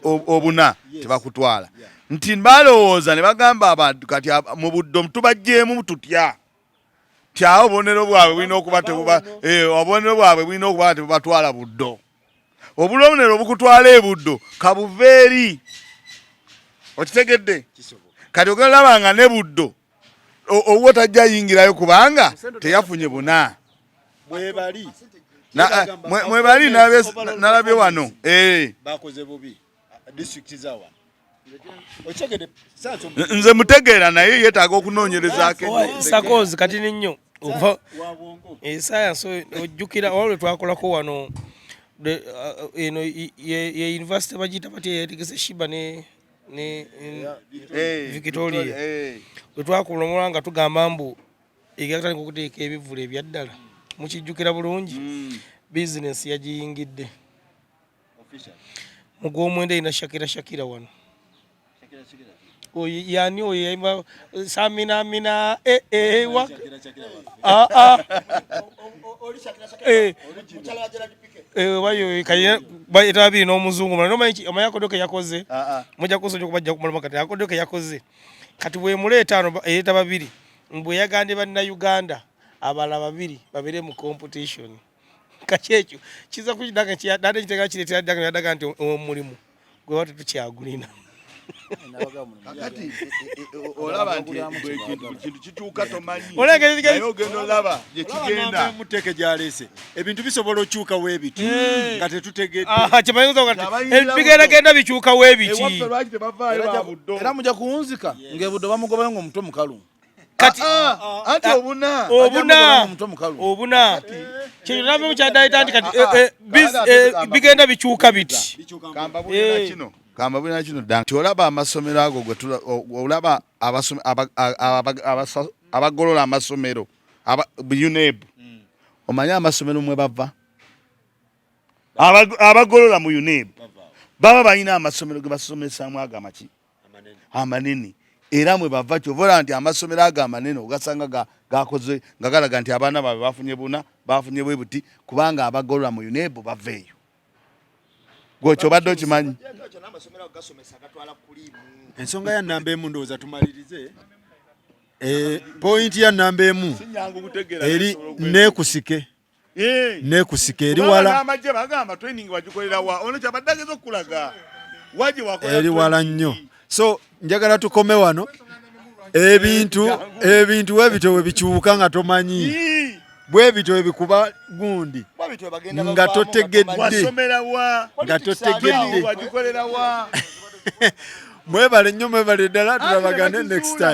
obuna tebakutwala nti balowooza ne bagamba abantu kati mu budde tubajjeemu tutya kyawo obubonero bwabwe bulina okuba obubonero bwabwe bulina okuba tebubatwala buddo. Obubonero obukutwala ebuddo kabuveeri okitegedde kati ogalaba nga ne buddo owo tajja yingirayo kubanga teyafunye buna. Mwebali nalabye wano bakoze bubi district zawa. Nze mutegeera naye yeetaaga okunoonyerezaako sakozi kati nnyo science ojjukira olwe twakolako wano ye university bagiyita bati yetegese Shiba ne Victoria bwe twakulomula nga tugamba mbu egatandika okuteeka ebivulu ebyaddala mukijjukira bulungi. Business yagiyingidde mu gw'omwenda ina Shakira wano. Yani oyo yayimba Samina wa wayo kaya bayitabi n'omuzungu omanya kodoke yakoze mujja kusonja kubajja kumulama kati akodoke yakoze kati bwe muleeta eyeta 2 mbwe yagande banna Uganda abala 2 babere mu competition kakyecho kiza kukidaga kyadade kitega kiretera daga nti omulimu gwe watu tukyagulina. Kakati olaba nti kintu kituuka tomanyi naye ogenda olaba gye kigenda muteeke gyaleese ebintu bisobola okyuka weebiti nga tetutegedde bigenda bikyuka weebiti era mujja kuwunzika ng'ebuddo bamugobayo ng'omutwe mukalu kati anti obuna kyerabe mukyadayita nti kati bigenda bikyuka biti. Kamba bwina kino nti olaba amasomero ago gwe olaba abagolola amasomero UNEB omanyi amasomero mwe bava abagolola mu UNEB baba balina amasomero ge basomesaamu ago amanene era mwe bava kyovola nti amasomero ago amanene ogasanga gakoze nga galaga nti abaana baabwe bafunye buna bafunye bwe buti kubanga abagolola mu UNEB baveeyo. Gwocho badde okimanyi ensonga ya Nambemu ndowooza tumalirize. Point ya Nambemu eri nekusike eri wala amajje bagamba training wagikolera wa ono kyabadde okulaga waje wakola eri wala nnyo. So njagala tukome wano ebintu webito we bikyuka nga tomanyi bwe bito ebikuba gundi bitwe bagenda nga totegedde wasomera wa nga totegedde wagikolera wa mwebale nnyo mwebale ddala tulabagane next time